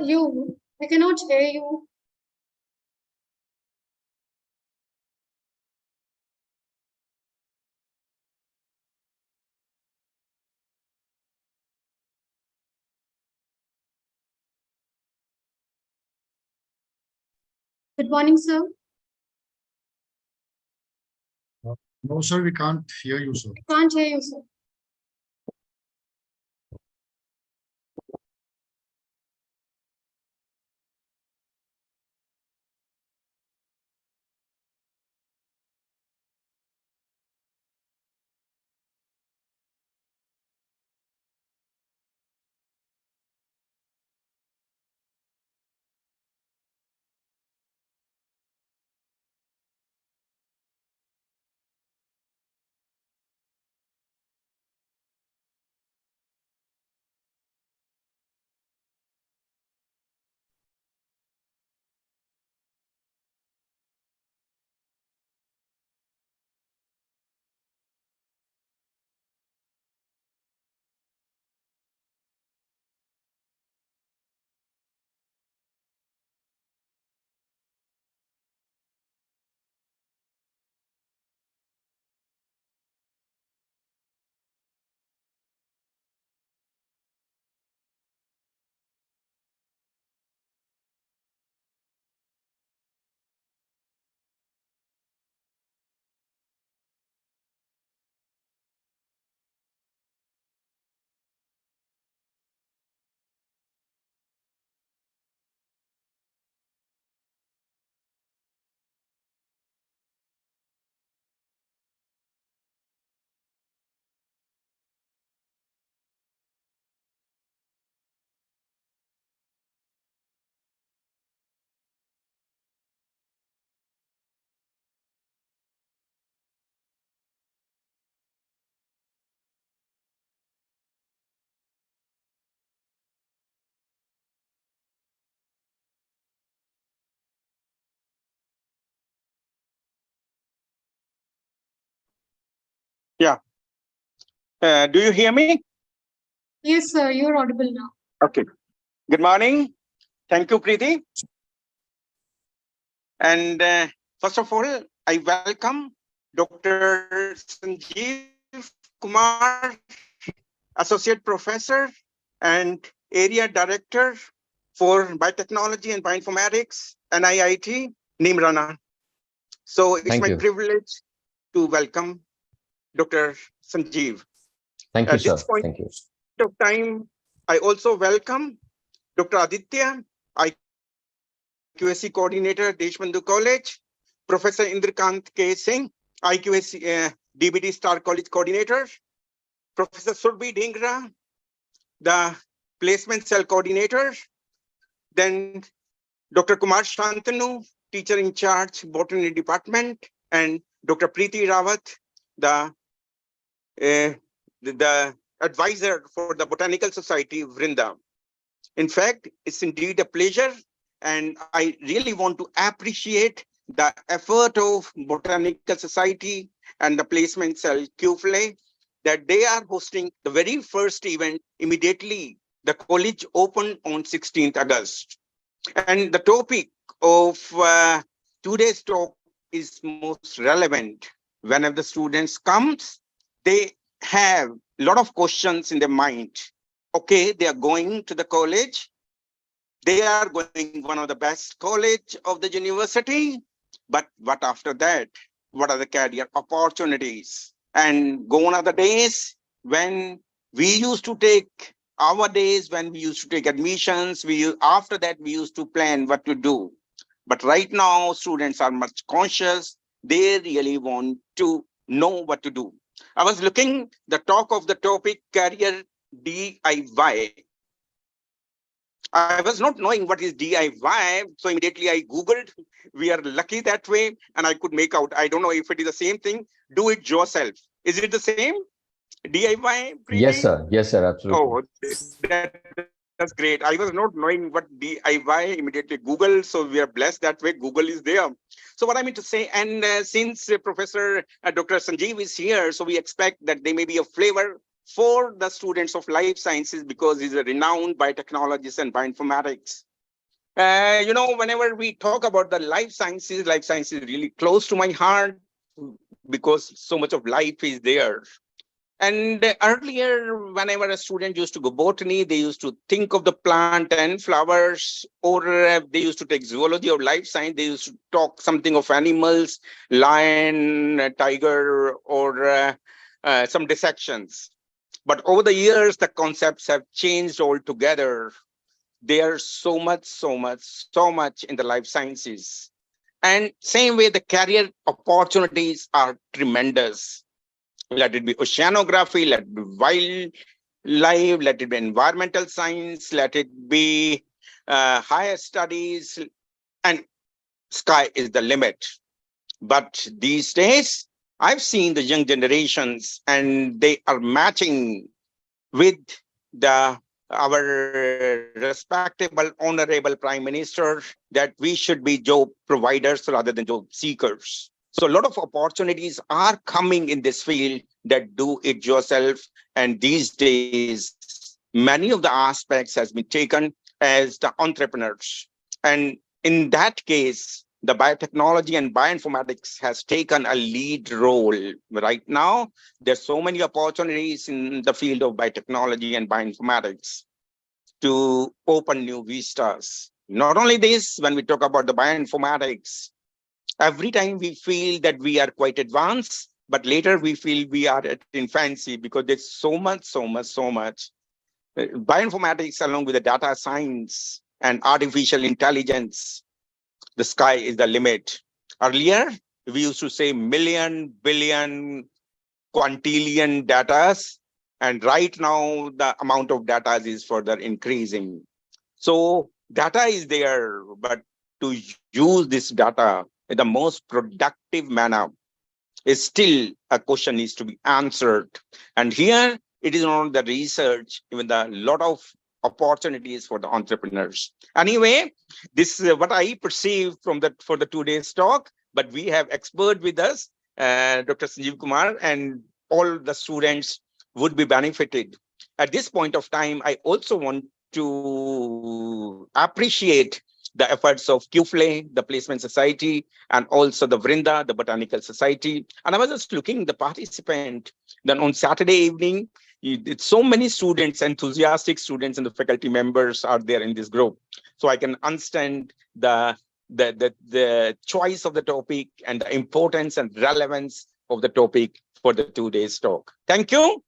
you? I cannot hear you. Good morning, sir. No, sir, we can't hear you, sir. I can't hear you, sir. Yeah. Do you hear me? Yes, sir. You're audible now. Okay. Good morning. Thank you, Preeti. And first of all, I welcome Dr. Sanjeev Kumar, Associate Professor and Area Director for Biotechnology and Bioinformatics, NIIT, Nimrana. So it's Thank my you. privilege to welcome Dr. Sanjeev. Thank you, At sir. this point Thank you. of time, I also welcome Dr. Aditya, IQSC Coordinator, Deshbandhu College, Professor Indrakant K. Singh, IQSC DBT Star College Coordinator, Professor Surbhi Dhingra, the Placement Cell Coordinator, then Dr. Kumar Shantanu, Teacher in Charge, Botany Department, and Dr. Preeti Rawat, the advisor for the Botanical Society, Vrinda. In fact, it's indeed a pleasure, and I really want to appreciate the effort of Botanical Society and the Placement Cell QFLE that they are hosting the very first event immediately. The college opened on 16th August. And the topic of today's talk is most relevant. Whenever the students comes, they have a lot of questions in their mind. Okay, they are going to the college. They are going one of the best college of the university. But what after that? What are the career opportunities? And gone are the days when we used to take our days when we used to take admissions. After that we used to plan what to do. But right now students are much conscious. They really want to know what to do. I was looking the talk of the topic career DIY. I was not knowing what is DIY, so immediately I Googled. We are lucky that way, and I could make out. I don't know if it is the same thing. Do it yourself. Is it the same? DIY? Yes, sir. Yes, sir. Absolutely. Oh, that's great. I was not knowing what DIY. Immediately Google. So we are blessed that way. Google is there. So what I mean to say, and since Professor Dr. Sanjeev is here, so we expect that there may be a flavor for the students of life sciences because he's a renowned biotechnologist and bioinformatics. Whenever we talk about the life sciences is really close to my heart because so much of life is there. And earlier, whenever a student used to go botany, they used to think of the plant and flowers, or they used to take zoology or life science. They used to talk something of animals, lion, tiger, or some dissections. But over the years, the concepts have changed altogether. There's so much in the life sciences. And same way, the career opportunities are tremendous. Let it be oceanography, let it be wildlife, let it be environmental science, let it be higher studies, and sky is the limit. But these days, I've seen the young generations and they are matching with our respectable, honorable Prime Minister that we should be job providers rather than job seekers. So a lot of opportunities are coming in this field that do it yourself. And these days, many of the aspects has been taken as the entrepreneurs. And in that case, the biotechnology and bioinformatics has taken a lead role. Right now, there's so many opportunities in the field of biotechnology and bioinformatics to open new vistas. Not only this, when we talk about the bioinformatics, every time we feel that we are quite advanced, but later we feel we are at infancy because there's so much. Bioinformatics, along with the data science and artificial intelligence, the sky is the limit. Earlier, we used to say million, billion, quintillion datas, and right now the amount of data is further increasing. So data is there, but to use this data in the most productive manner is still a question needs to be answered. And here it is on the research, even the lot of opportunities for the entrepreneurs. Anyway, this is what I perceive from for the today's talk, but we have expert with us, Dr. Sanjeev Kumar, and all the students would be benefited. At this point of time, I also want to appreciate the efforts of QFLE, the Placement Society, and also the Vrinda, the Botanical Society. And I was just looking the participant. Then on Saturday evening, so many students, enthusiastic students, and the faculty members are there in this group. So I can understand the choice of the topic and the importance and relevance of the topic for the 2 days talk. Thank you.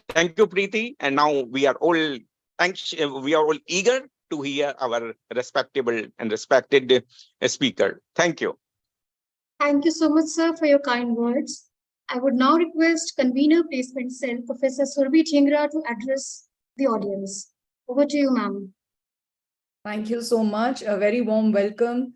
Thank you, Preeti. And now we are all anxious, we are all eager to hear our respectable and respected speaker. Thank you. Thank you so much, sir, for your kind words. I would now request convener placement cell, Professor Surbhi Chingra, to address the audience. Over to you, ma'am. Thank you so much. A very warm welcome.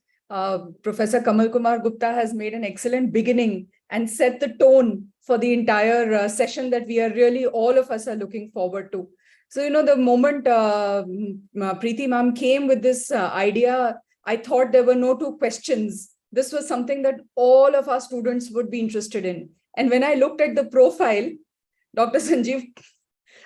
Professor Kamal Kumar Gupta has made an excellent beginning and set the tone for the entire session that we are really, all of us are looking forward to. So, the moment Preeti ma'am came with this idea, I thought there were no two questions. This was something that all of our students would be interested in. And when I looked at the profile, Dr. Sanjeev,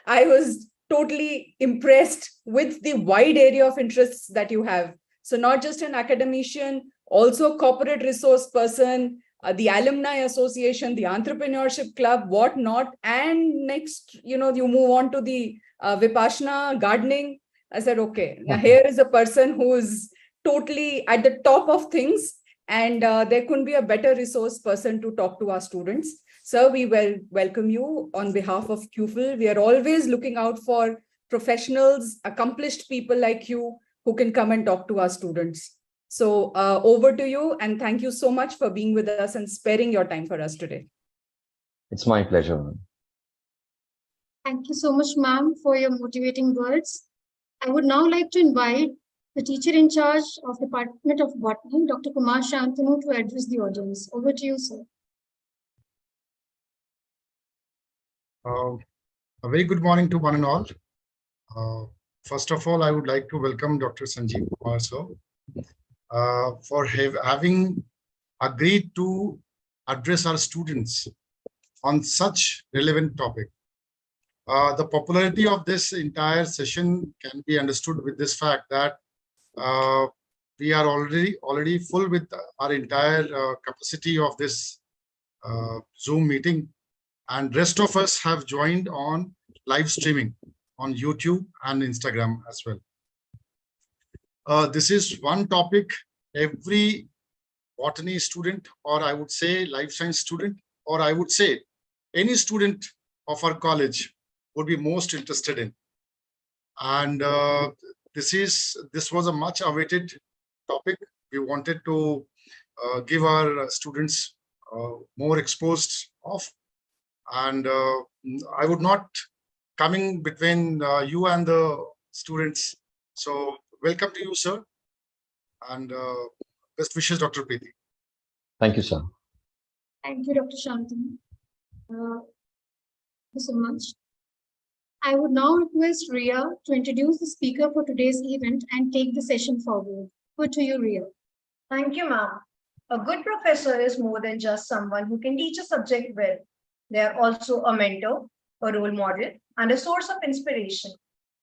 I was totally impressed with the wide area of interests that you have. So not just an academician, also corporate resource person, the alumni association, the entrepreneurship club, whatnot. And next, you move on to the Vipassana gardening. I said, okay, now here is a person who is totally at the top of things. And there couldn't be a better resource person to talk to our students. Sir, we welcome you on behalf of QFL. We are always looking out for professionals, accomplished people like you who can come and talk to our students. So over to you, and thank you so much for being with us and sparing your time for us today. It's my pleasure. Thank you so much, ma'am, for your motivating words. I would now like to invite the teacher in charge of Department of Botany, Dr. Kumar Shantanu, to address the audience. Over to you, sir. A very good morning to one and all. First of all, I would like to welcome Dr. Sanjeev Kumar sir for having agreed to address our students on such relevant topic. The popularity of this entire session can be understood with this fact that we are already full with our entire capacity of this Zoom meeting, and rest of us have joined on live streaming on YouTube and Instagram as well. This is one topic every botany student, or I would say life science student, or I would say any student of our college would be most interested in. And this was a much awaited topic. We wanted to give our students more exposed of, and I would not coming between you and the students. So welcome to you, sir, and best wishes, Dr. Preeti. Thank you, sir. Thank you, Dr. Shantanu. Thank you so much. I would now request Ria to introduce the speaker for today's event and take the session forward. Over to you, Ria. Thank you, ma'am. A good professor is more than just someone who can teach a subject well. They are also a mentor, a role model, and a source of inspiration.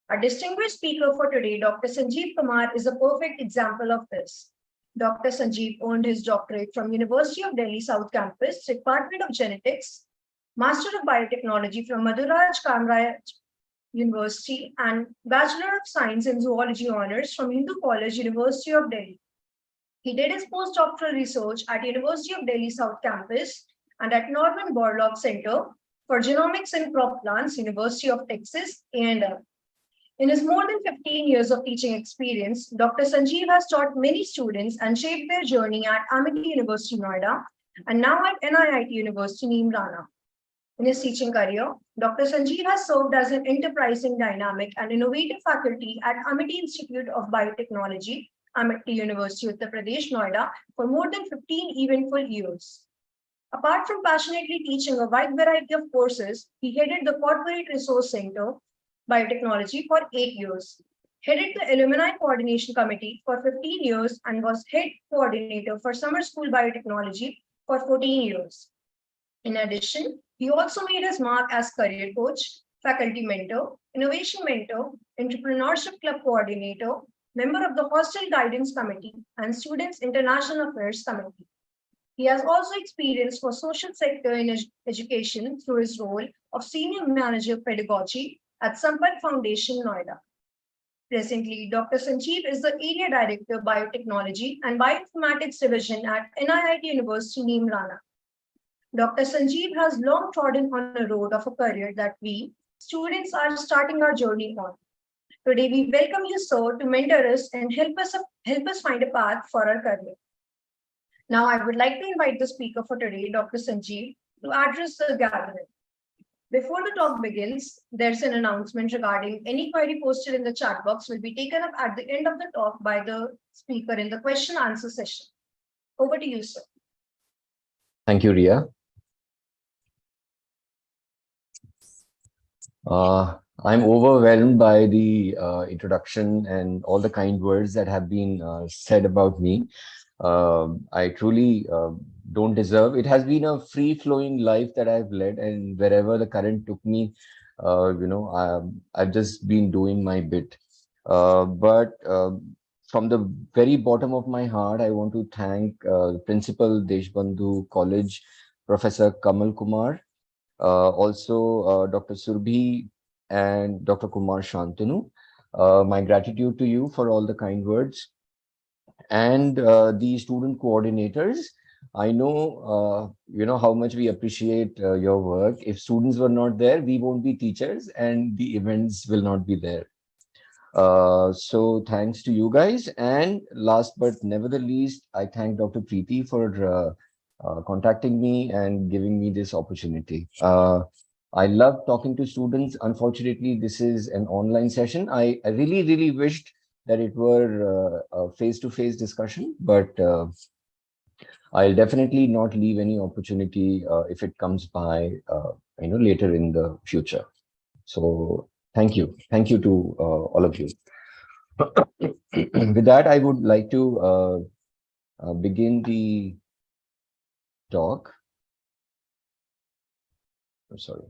Our distinguished speaker for today, Dr. Sanjeev Kumar, is a perfect example of this. Dr. Sanjeev earned his doctorate from University of Delhi South Campus, Department of Genetics, Master of Biotechnology from Madhuraj Kamraj University, and Bachelor of Science in Zoology honors from Hindu College, University of Delhi. He did his postdoctoral research at University of Delhi South Campus and at Norman Borlaug Center for Genomics in Crop Plants, University of Texas, A&M. In his more than 15 years of teaching experience, Dr. Sanjeev has taught many students and shaped their journey at Amity University, Noida, and now at NIIT University, Neem Rana. In his teaching career, Dr. Sanjeev has served as an enterprising, dynamic, and innovative faculty at Amity Institute of Biotechnology, Amity University, Uttar Pradesh, Noida, for more than 15 eventful years. Apart from passionately teaching a wide variety of courses, he headed the Corporate Resource Center, Biotechnology, for 8 years, headed the Alumni Coordination Committee for 15 years, and was head coordinator for Summer School Biotechnology for 14 years. In addition, he also made his mark as career coach, faculty mentor, innovation mentor, entrepreneurship club coordinator, member of the Hostel Guidance Committee, and Students International Affairs Committee. He has also experience for social sector in education through his role of Senior Manager of Pedagogy at Sampark Foundation, Noida. Presently, Dr. Sanjeev is the Area Director of Biotechnology and Bioinformatics Division at NIIT University, Neem Rana. Dr. Sanjeev has long trodden on a road of a career that we, students, are starting our journey on. Today, we welcome you, sir, to mentor us and help us find a path for our career. Now, I would like to invite the speaker for today, Dr. Sanjeev, to address the gathering. Before the talk begins, there's an announcement regarding any query posted in the chat box will be taken up at the end of the talk by the speaker in the question answer session. Over to you, sir. Thank you, Ria. I'm overwhelmed by the introduction and all the kind words that have been said about me. I truly don't deserve. It has been a free-flowing life that I've led, and wherever the current took me, I've just been doing my bit. But from the very bottom of my heart, I want to thank Principal Deshbandhu College, Professor Kamal Kumar, also Dr. Surbhi and Dr. Kumar Shantanu. My gratitude to you for all the kind words. And the student coordinators. I know, how much we appreciate your work. If students were not there, we won't be teachers and the events will not be there. So thanks to you guys. And last but never the least, I thank Dr. Preeti for contacting me and giving me this opportunity. I love talking to students. Unfortunately, this is an online session. I really, really wished that it were a face-to-face discussion, but I'll definitely not leave any opportunity if it comes by, later in the future. So thank you to all of you. With that, I would like to begin the talk. I'm sorry.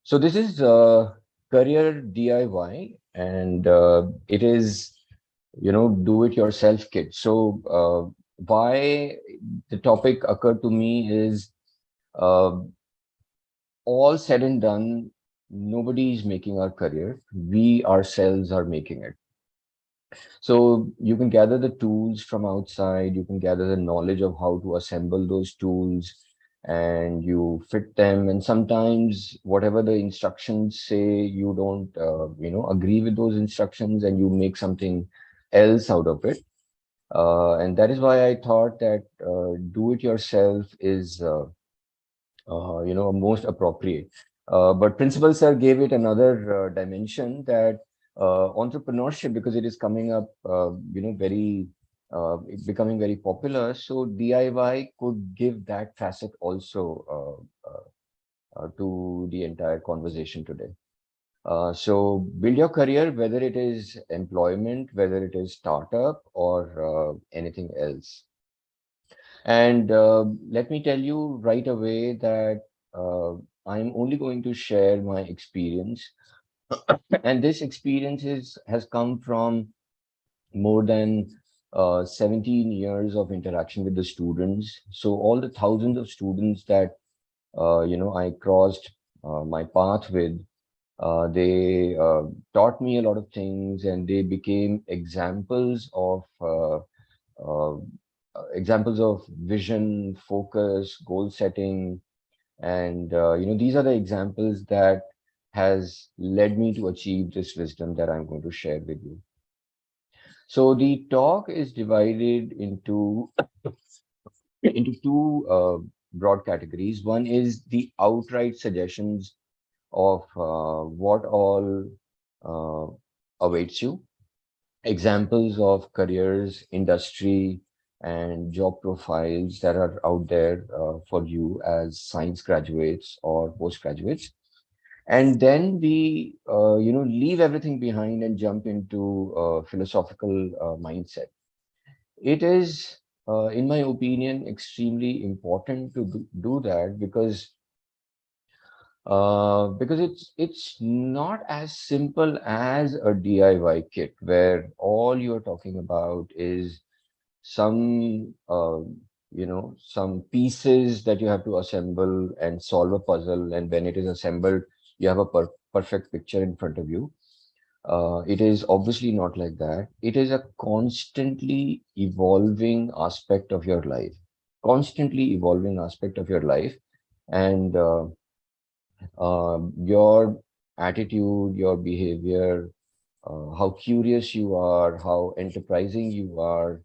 So this is career DIY, and it is, do it yourself kit. So why the topic occurred to me is, uh, all said and done, nobody is making our career. We ourselves are making it. So you can gather the tools from outside, you can gather the knowledge of how to assemble those tools, and you fit them. And sometimes whatever the instructions say, you don't, agree with those instructions, and you make something else out of it. And that is why I thought that do it yourself is, most appropriate. But Principal Sir gave it another dimension, that entrepreneurship, because it is coming up, very, becoming very popular. So DIY could give that facet also to the entire conversation today. So build your career, whether it is employment, whether it is startup, or anything else. And let me tell you right away that I'm only going to share my experience. And this experience has come from more than 17 years of interaction with the students. So all the thousands of students that, I crossed my path with, they taught me a lot of things, and they became uh, examples of vision, focus, goal setting. And, these are the examples that has led me to achieve this wisdom that I'm going to share with you. So the talk is divided into, into two broad categories. One is the outright suggestions of what all awaits you, examples of careers, industry, and job profiles that are out there for you as science graduates or postgraduates. And then we, leave everything behind and jump into philosophical mindset. It is, in my opinion, extremely important to do that, because it's not as simple as a DIY kit where all you're talking about is some some pieces that you have to assemble and solve a puzzle, and when it is assembled, you have a perfect picture in front of you. It is obviously not like that. It is a constantly evolving aspect of your life, and your attitude, your behavior, how curious you are, how enterprising you are,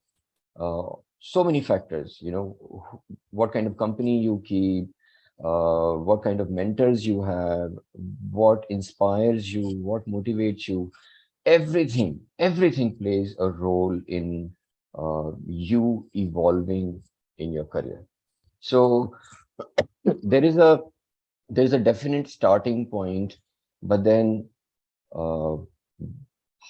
so many factors, what kind of company you keep, what kind of mentors you have, what inspires you, what motivates you, everything plays a role in you evolving in your career. So there is a definite starting point, but then uh,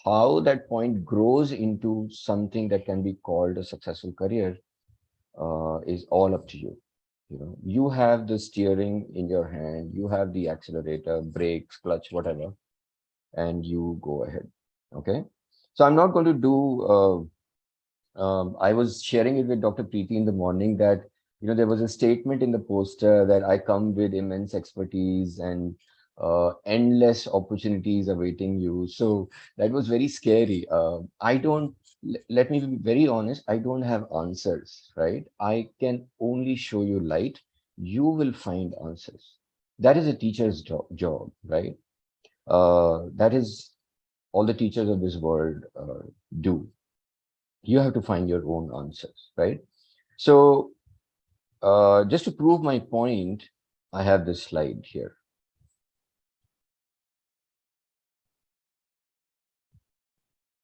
how that point grows into something that can be called a successful career is all up to you. You have the steering in your hand, you have the accelerator, brakes, clutch, whatever, and you go ahead. Okay. So I'm not going to do, I was sharing it with Dr. Preeti in the morning that, there was a statement in the poster that I come with immense expertise and endless opportunities awaiting you. So that was very scary. Let me be very honest, I don't have answers, right? I can only show you light. You will find answers. That is a teacher's job, right? That is all the teachers of this world do. You have to find your own answers, right? So just to prove my point, I have this slide here.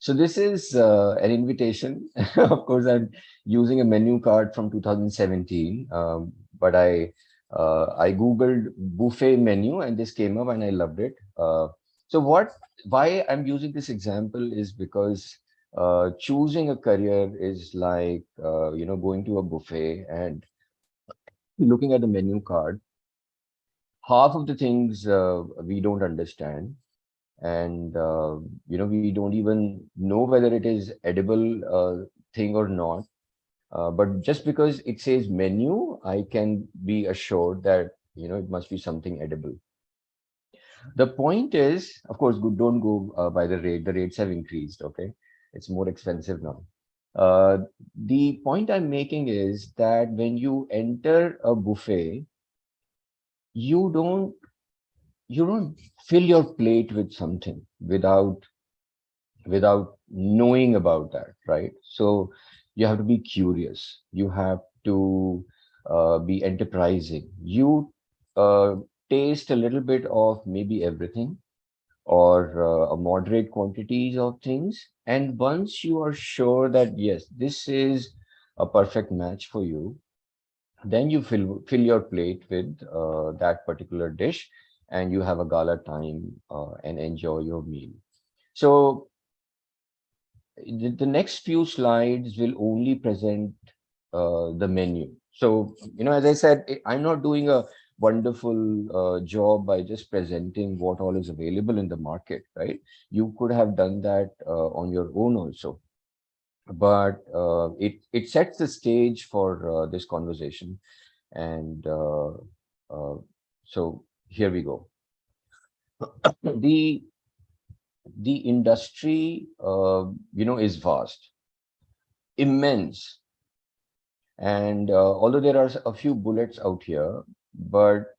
So this is an invitation. Of course, I'm using a menu card from 2017, but I Googled buffet menu and this came up and I loved it. So why I'm using this example is because choosing a career is like, going to a buffet and looking at the menu card. half of the things we don't understand, and we don't even know whether it is edible thing or not. But just because it says menu, I can be assured that it must be something edible. The point is, of course, don't go by the rate. The rates have increased. Okay, it's more expensive now. The point I'm making is that when you enter a buffet, you don't fill your plate with something without knowing about that, right? So you have to be curious. You have to be enterprising. You taste a little bit of maybe everything, or a moderate quantities of things. And once you are sure that, yes, this is a perfect match for you, then you fill your plate with that particular dish, and you have a gala time and enjoy your meal. So the next few slides will only present the menu. So, as I said, I'm not doing a wonderful job by just presenting what all is available in the market, right? You could have done that on your own also. But it sets the stage for this conversation. And so here we go. The industry, is vast, immense. And although there are a few bullets out here, but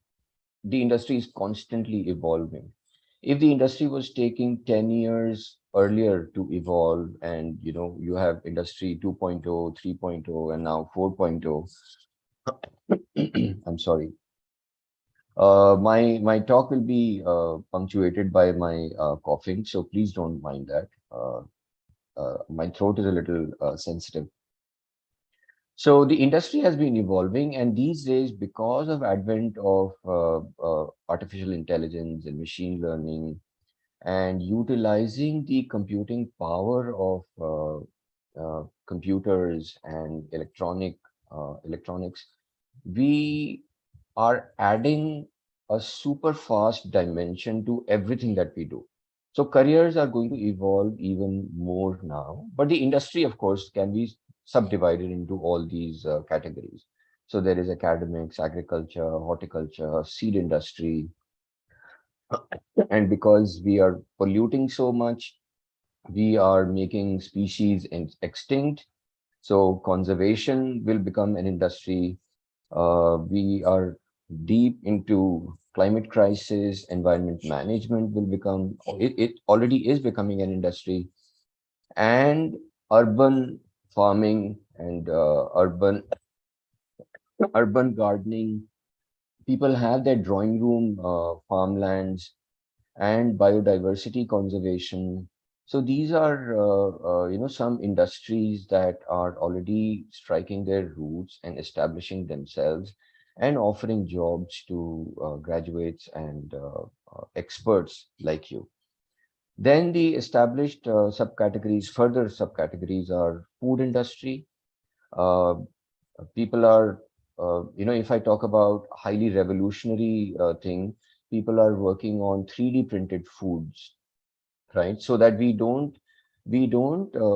the industry is constantly evolving. If the industry was taking 10 years earlier to evolve, and you have industry 2.0, 3.0, and now 4.0, I'm sorry. My talk will be punctuated by my coughing, so please don't mind that. My throat is a little sensitive. So the industry has been evolving, and these days, because of advent of artificial intelligence and machine learning, and utilizing the computing power of computers and electronics, we are adding a super fast dimension to everything that we do. So careers are going to evolve even more now, but the industry, of course, can be subdivided into all these categories. So there is academics, agriculture, horticulture, seed industry. And because we are polluting so much, we are making species extinct. So conservation will become an industry. We are deep into climate crisis. Environment management will become, it already is becoming an industry. And urban farming and urban gardening. People have their drawing room farmlands, and biodiversity conservation. So these are some industries that are already striking their roots and establishing themselves and offering jobs to graduates and experts like you. Then the established further subcategories are food industry. People are, if I talk about highly revolutionary thing, people are working on 3D printed foods, right? So that we don't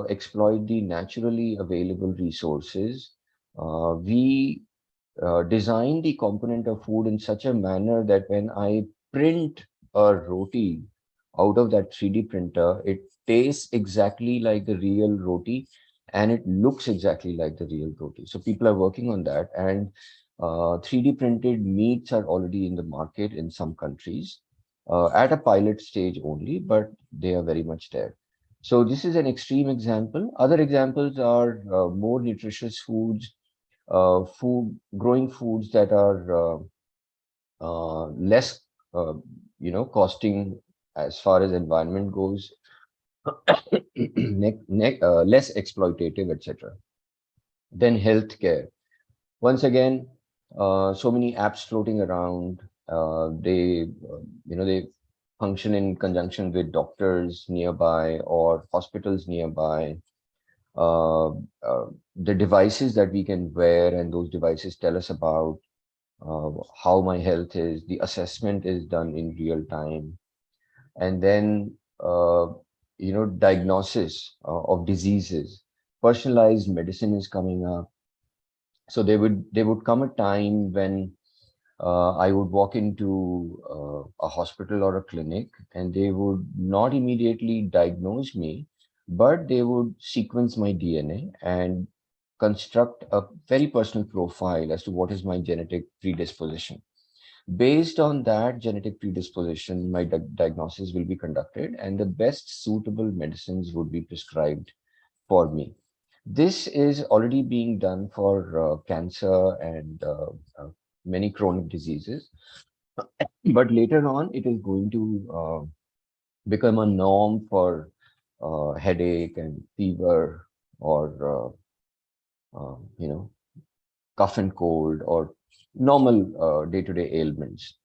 exploit the naturally available resources. We design the component of food in such a manner that when I print a roti out of that 3D printer, it tastes exactly like the real roti, and it looks exactly like the real roti. So people are working on that, and 3D printed meats are already in the market in some countries at a pilot stage only, but they are very much there. So this is an extreme example. Other examples are more nutritious foods, growing foods that are less, costing as far as environment goes, less exploitative, etc. Then healthcare. Once again, so many apps floating around. They function in conjunction with doctors nearby or hospitals nearby. The devices that we can wear, and those devices tell us about how my health is. The assessment is done in real time. And then, diagnosis of diseases. Personalized medicine is coming up. So there would come a time when I would walk into a hospital or a clinic, and they would not immediately diagnose me, but they would sequence my DNA and construct a very personal profile as to what is my genetic predisposition. Based on that genetic predisposition, my diagnosis will be conducted, and the best suitable medicines would be prescribed for me. This is already being done for cancer and many chronic diseases. But later on, it is going to become a norm for headache and fever, or cough and cold, or normal day-to-day ailments.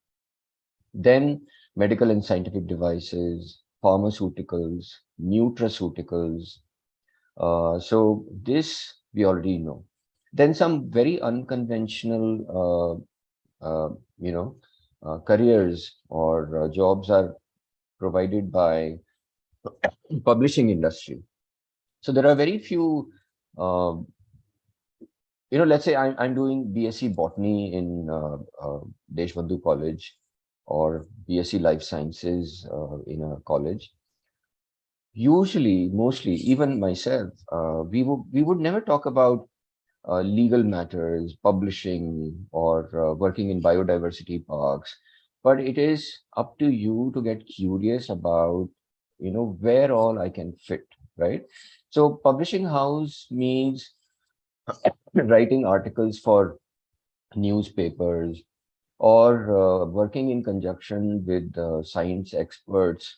Then medical and scientific devices, pharmaceuticals, nutraceuticals. So this we already know. Then some very unconventional, careers or jobs are provided by publishing industry. So there are very few, let's say I'm doing BSc Botany in Deshbandhu College, or BSc Life Sciences in a college. Usually, mostly, even myself, we would never talk about legal matters, publishing, or working in biodiversity parks. But it is up to you to get curious about, where all I can fit, right? So publishing house means writing articles for newspapers, or working in conjunction with science experts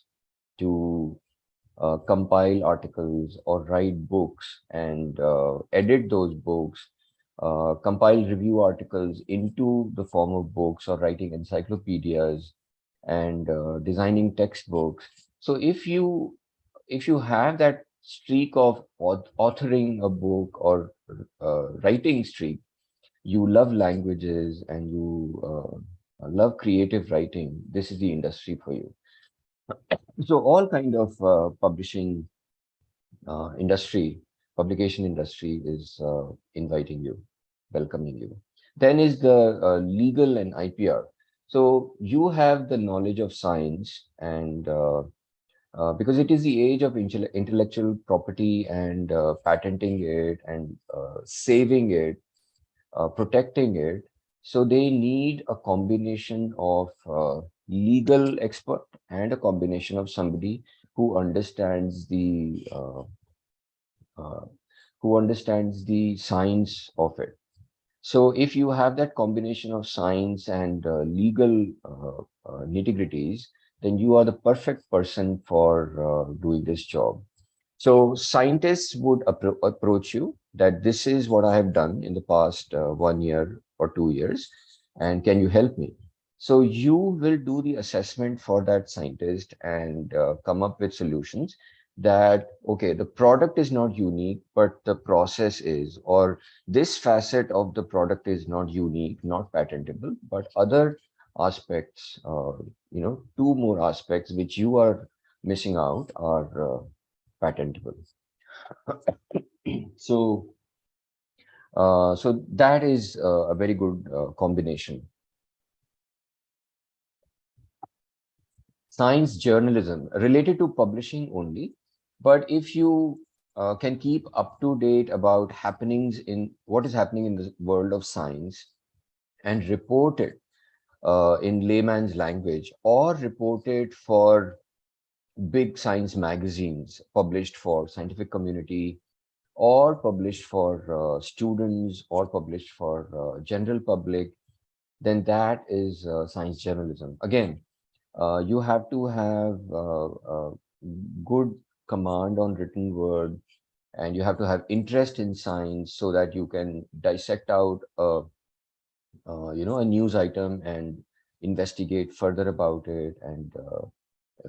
to compile articles or write books and edit those books, compile review articles into the form of books, or writing encyclopedias, and designing textbooks. So if you have that streak of authoring a book, or writing streak, you love languages, and you love creative writing, this is the industry for you. So all kind of publication industry is inviting you, welcoming you. Then is the legal and IPR. So you have the knowledge of science, and because it is the age of intellectual property, and patenting it, and saving it, protecting it. So they need a combination of legal expert, and a combination of somebody who understands the science of it. So if you have that combination of science and legal nitty-gritties, then you are the perfect person for doing this job. So scientists would approach you that this is what I have done in the past 1 year or 2 years, and can you help me? So you will do the assessment for that scientist, and come up with solutions that, okay, the product is not unique, but the process is, or this facet of the product is not unique, not patentable, but other aspects, 2 more aspects which you are missing out are patentable. So that is a very good combination. Science journalism related to publishing only, but if you can keep up to date about happenings in what is happening in the world of science, and report it in layman's language, or report it for big science magazines published for scientific community, or published for students, or published for general public, then that is science journalism. Again, you have to have good command on written word, and you have to have interest in science, so that you can dissect out a news item and investigate further about it, and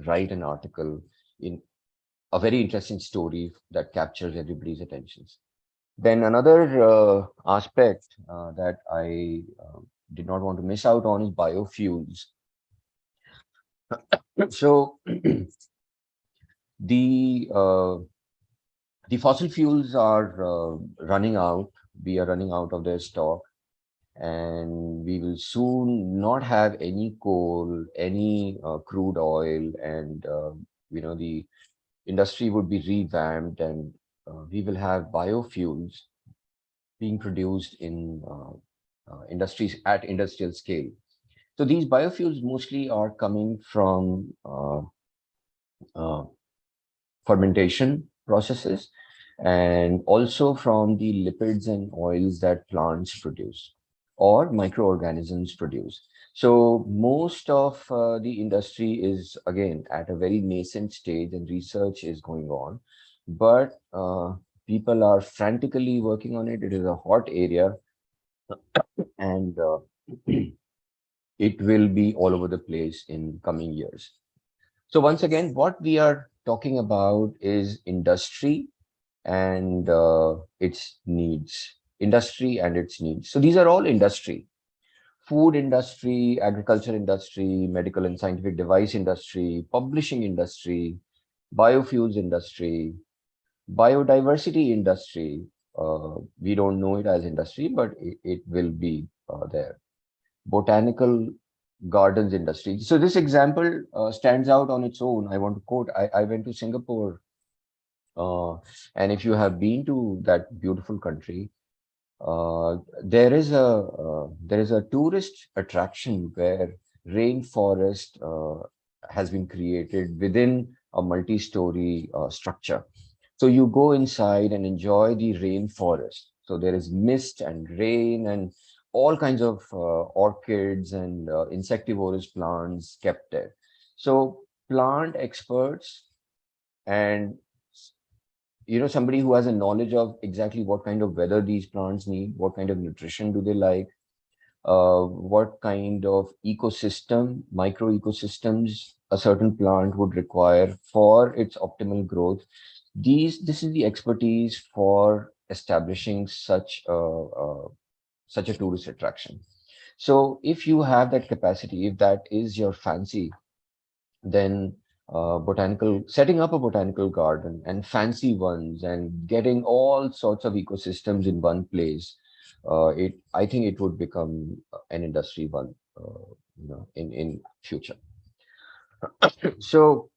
write an article in a very interesting story that captures everybody's attentions. Then another aspect that I did not want to miss out on is biofuels. So the fossil fuels are running out. We are running out of their stock, and we will soon not have any coal, any crude oil, and the industry would be revamped, and we will have biofuels being produced in industries at industrial scale. So these biofuels mostly are coming from fermentation processes, and also from the lipids and oils that plants produce or microorganisms produce. So most of the industry is again at a very nascent stage, and research is going on, but people are frantically working on it. It is a hot area, and it will be all over the place in coming years. So once again, what we are talking about is industry and its needs. Industry and its needs. So these are all industry. Food industry, agriculture industry, medical and scientific device industry, publishing industry, biofuels industry, biodiversity industry. We don't know it as industry, but it will be there. Botanical gardens industry. So this example stands out on its own. I want to quote, I went to Singapore, and if you have been to that beautiful country, there is a tourist attraction where rainforest has been created within a multi-story structure. So you go inside and enjoy the rainforest. So there is mist and rain and all kinds of orchids and insectivorous plants kept there. So plant experts and somebody who has a knowledge of exactly what kind of weather these plants need, what kind of nutrition do they like, what kind of ecosystem, micro ecosystems a certain plant would require for its optimal growth. This is the expertise for establishing such a tourist attraction. So if you have that capacity, if that is your fancy, then setting up a botanical garden, and fancy ones, and getting all sorts of ecosystems in one place, I think it would become an industry one, in future. So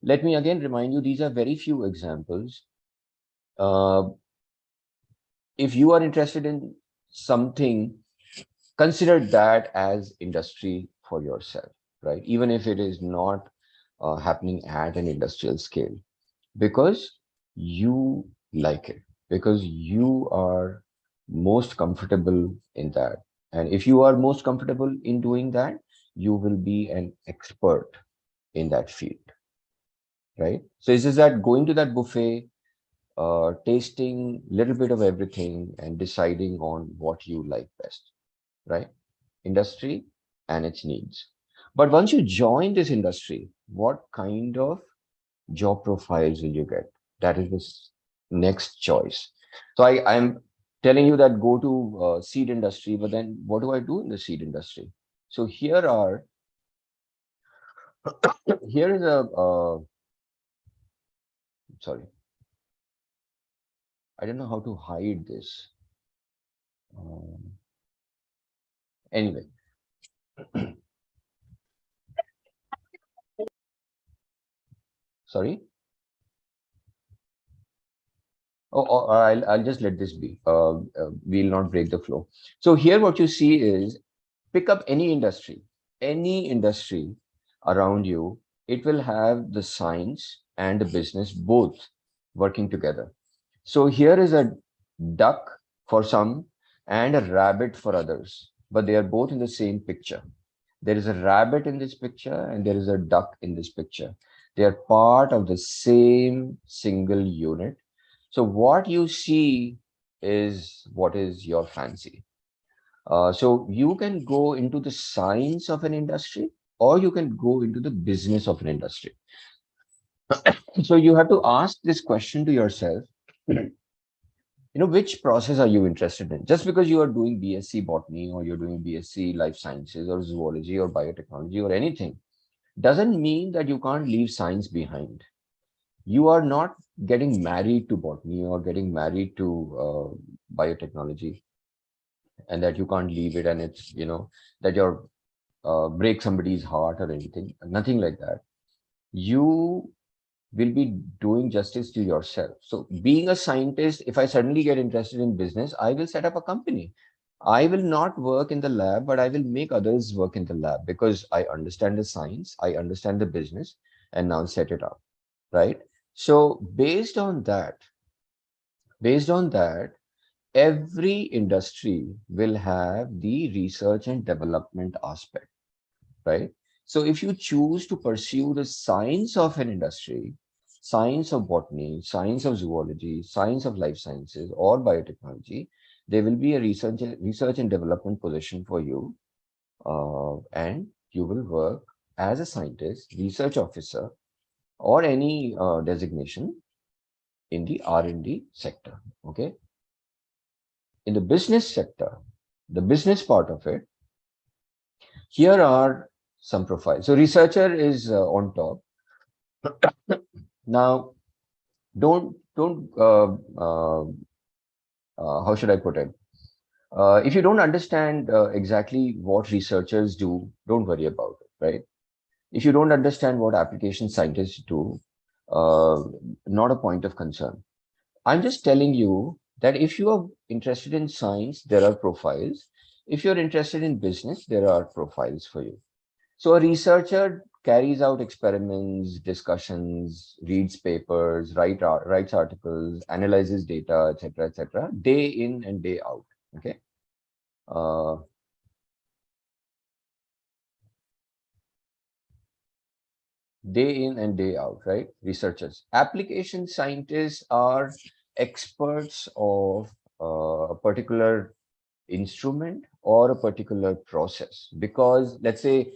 let me again remind you, these are very few examples. If you are interested in something, consider that as industry for yourself, right? Even if it is not happening at an industrial scale, because you like it, because you are most comfortable in that. And if you are most comfortable in doing that, you will be an expert in that field, right? So it's just that going to that buffet, tasting a little bit of everything and deciding on what you like best, right? Industry and its needs. But once you join this industry, what kind of job profiles will you get? That is the next choice. So I'm telling you that go to seed industry, but then what do I do in the seed industry? So here is a, sorry, I don't know how to hide this. Anyway. Sorry. Oh, I'll just let this be. We'll not break the flow. So here what you see is, pick up any industry around you. It will have the science and the business both working together. So here is a duck for some and a rabbit for others, but they are both in the same picture. There is a rabbit in this picture and there is a duck in this picture. They are part of the same single unit. So what you see is what is your fancy. So you can go into the science of an industry, or you can go into the business of an industry. So you have to ask this question to yourself. which process are you interested in? Just because you are doing BSc botany or you're doing BSc life sciences or zoology or biotechnology or anything, doesn't mean that you can't leave science behind. You are not getting married to botany or getting married to biotechnology, and that you can't leave it, and it's, that you're break somebody's heart or anything. Nothing like that. You will be doing justice to yourself. So being a scientist, if I suddenly get interested in business, I will set up a company. I will not work in the lab, but I will make others work in the lab because I understand the science, I understand the business, and now set it up, right? So based on that, every industry will have the research and development aspect, right? So if you choose to pursue the science of an industry, science of botany, science of zoology, science of life sciences, or biotechnology, there will be a research and development position for you, and you will work as a scientist, research officer, or any designation in the R&D sector. Okay. In the business sector, the business part of it, here are some profiles. So researcher is on top. Now, don't how should I put it? If you don't understand exactly what researchers do, don't worry about it, right? If you don't understand what application scientists do, not a point of concern. I'm just telling you that if you are interested in science, there are profiles. If you're interested in business, there are profiles for you. So a researcher carries out experiments, discussions, reads papers, writes articles, analyzes data, etc., day in and day out. Okay. Day in and day out, right? Researchers. Application scientists are experts of a particular instrument or a particular process, because let's say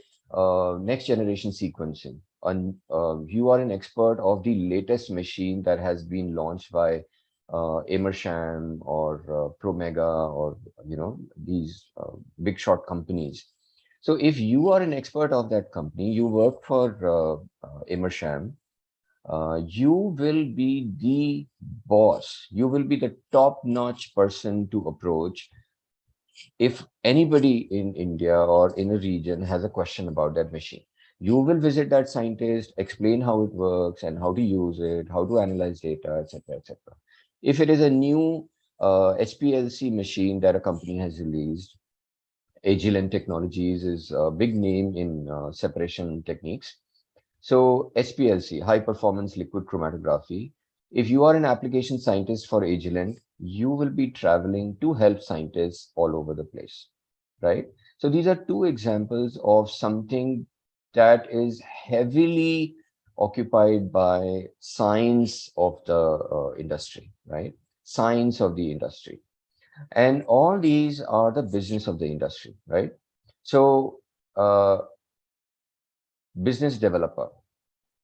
next generation sequencing, and you are an expert of the latest machine that has been launched by Emersham or Promega, or these big shot companies. So if you are an expert of that company, you work for Emersham, you will be the boss. You will be the top-notch person to approach if anybody in India or in a region has a question about that machine. You will visit that scientist, explain how it works and how to use it, how to analyze data, etc., etc. If it is a new HPLC machine that a company has released, Agilent Technologies is a big name in separation techniques. So HPLC, high performance liquid chromatography. If you are an application scientist for Agilent, you will be traveling to help scientists all over the place, right? So these are two examples of something that is heavily occupied by science of the industry, right? Science of the industry. And all these are the business of the industry, right? So business developer,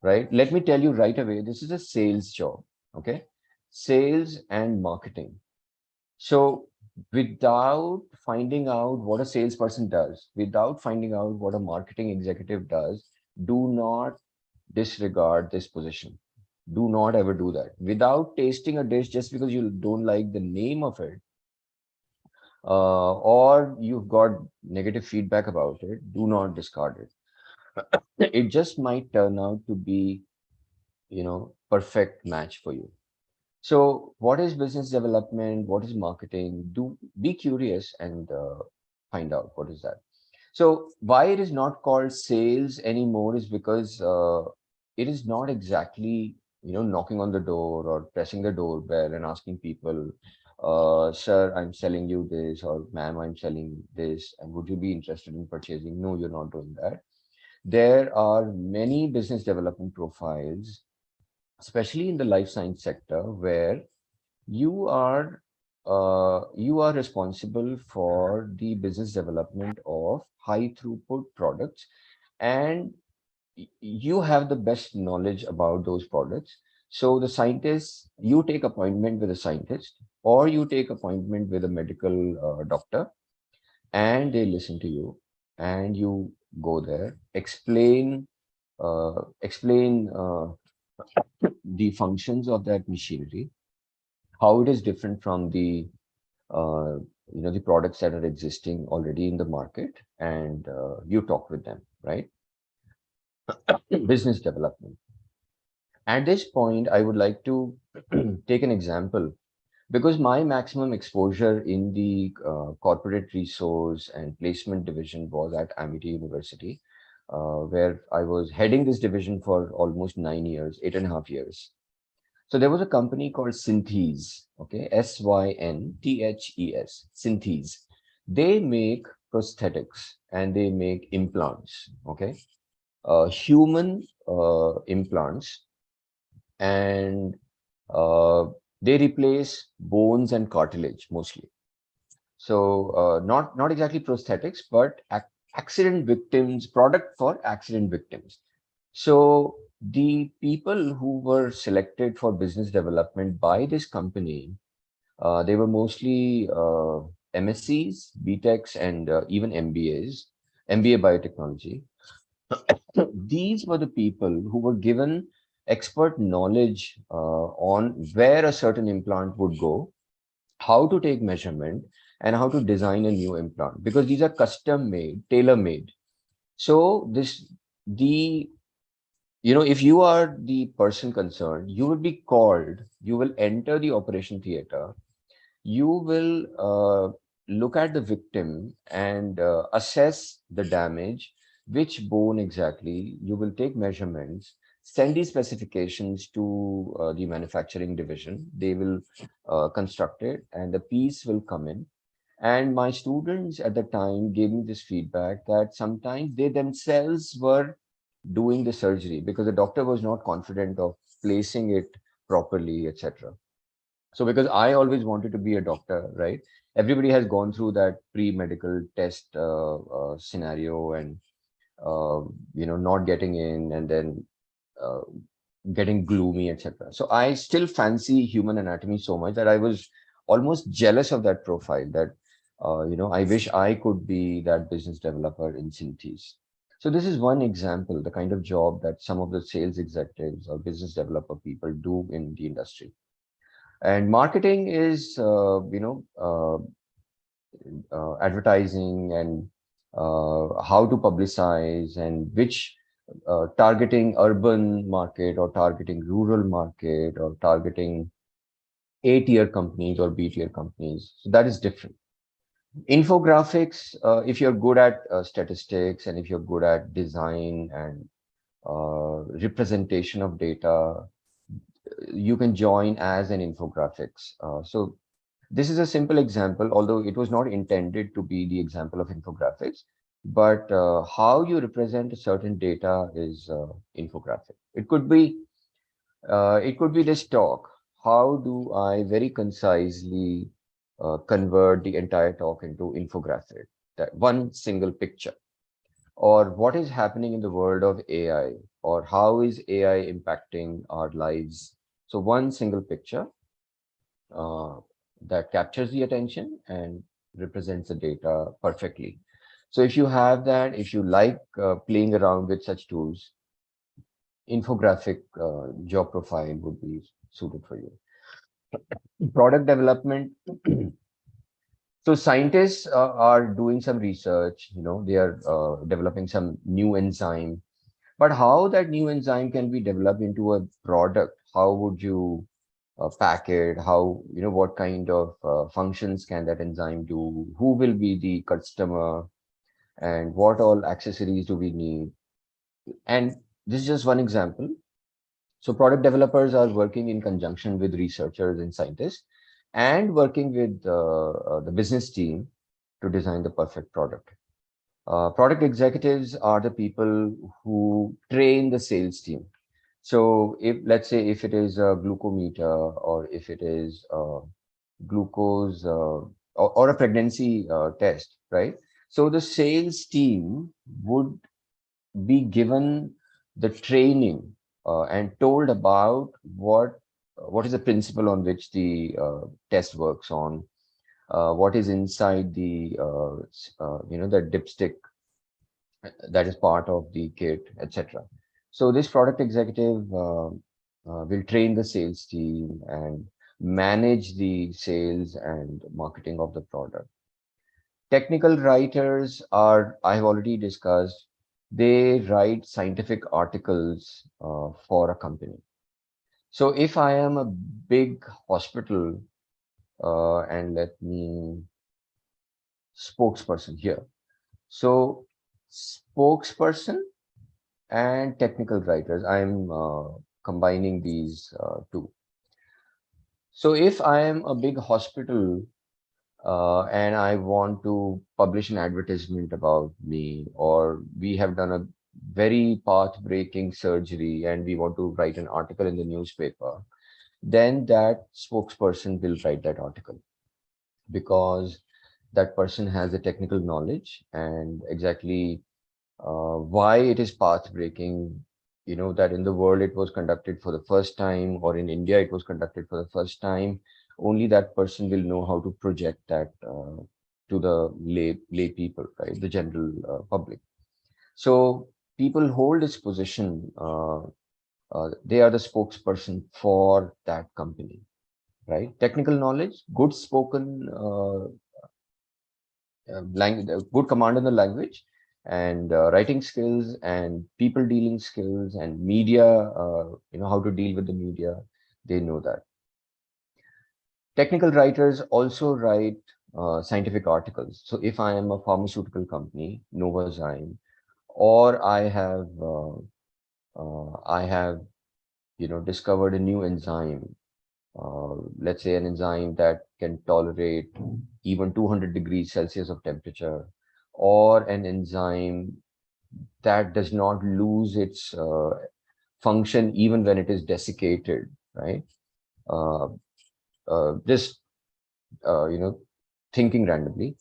right? Let me tell you right away, this is a sales job, okay? Sales and marketing. So without finding out what a salesperson does, without finding out what a marketing executive does, do not disregard this position. Do not ever do that. Without tasting a dish just because you don't like the name of it, or you've got negative feedback about it, do not discard it. It just might turn out to be, perfect match for you. So what is business development? What is marketing? Do be curious and find out what is that. So why it is not called sales anymore is because it is not exactly, knocking on the door or pressing the doorbell and asking people, sir, I'm selling you this, or ma'am, I'm selling this, and would you be interested in purchasing? No, you're not doing that. There are many business development profiles, especially in the life science sector, where you are responsible for the business development of high throughput products, and you have the best knowledge about those products. So the scientists, you take appointment with a scientist, or you take appointment with a medical doctor, and they listen to you, and you go there, explain the functions of that machinery, how it is different from the the products that are existing already in the market, and you talk with them, right? Business development. At this point, I would like to take an example, because my maximum exposure in the corporate resource and placement division was at Amity University, where I was heading this division for almost 9 years, 8.5 years. So there was a company called Synthes, okay, Synthes, Synthes. They make prosthetics and they make implants, okay, human implants, and they replace bones and cartilage mostly. So not exactly prosthetics, but accident victims, product for accident victims. So the people who were selected for business development by this company, they were mostly MSCs, BTechs, and even MBAs, MBA biotechnology. These were the people who were given expert knowledge on where a certain implant would go, how to take measurement, and how to design a new implant, because these are custom made, tailor made. So if you are the person concerned, you will be called, you will enter the operation theater, you will look at the victim and assess the damage, which bone exactly, you will take measurements, send these specifications to the manufacturing division. They will construct it, and the piece will come in. And my students at the time gave me this feedback that sometimes they themselves were doing the surgery because the doctor was not confident of placing it properly, etc. So because I always wanted to be a doctor, right? Everybody has gone through that pre-medical test scenario, and not getting in, and then uh, getting gloomy, etc. So I still fancy human anatomy so much that I was almost jealous of that profile, that I wish I could be that business developer in Synthes. So this is one example, the kind of job that some of the sales executives or business developer people do in the industry. And marketing is advertising, and how to publicize, and which targeting urban market or targeting rural market or targeting A-tier companies or B-tier companies. So that is different. Infographics, if you're good at statistics, and if you're good at design and representation of data, you can join as an infographics. So this is a simple example, although it was not intended to be the example of infographics, but how you represent a certain data is infographic. It could be this talk. How do I very concisely convert the entire talk into infographic, that one single picture? Or what is happening in the world of AI, or how is AI impacting our lives? So one single picture that captures the attention and represents the data perfectly. So if you have that, if you like playing around with such tools, infographic job profile would be suited for you. Product development. So scientists are doing some research, they are developing some new enzyme, but how that new enzyme can be developed into a product, how would you pack it, how, what kind of functions can that enzyme do, who will be the customer, and what all accessories do we need? And this is just one example. So product developers are working in conjunction with researchers and scientists, and working with the business team to design the perfect product. Product executives are the people who train the sales team. So if, let's say, if it is a glucometer, or if it is glucose or a pregnancy test, right? So the sales team would be given the training and told about what is the principle on which the test works on, what is inside the the dipstick that is part of the kit, etc. So this product executive will train the sales team and manage the sales and marketing of the product. Technical writers are, I've already discussed, they write scientific articles for a company. So if I am a big hospital, and let me spokesperson here. So spokesperson and technical writers, I'm combining these two. So if I am a big hospital and I want to publish an advertisement about me, or we have done a very path-breaking surgery and we want to write an article in the newspaper, then that spokesperson will write that article, because that person has the technical knowledge and exactly why it is path-breaking. That in the world it was conducted for the first time, or in India it was conducted for the first time. Only that person will know how to project that to the lay people, right? The general public. So people hold this position. They are the spokesperson for that company, right? Technical knowledge, good spoken language, good command in the language, and writing skills and people dealing skills and media, how to deal with the media, they know that. Technical writers also write scientific articles. So if I am a pharmaceutical company, Novozymes, or I have discovered a new enzyme, let's say an enzyme that can tolerate even 200 degrees Celsius of temperature, or an enzyme that does not lose its function even when it is desiccated, right? Just thinking randomly.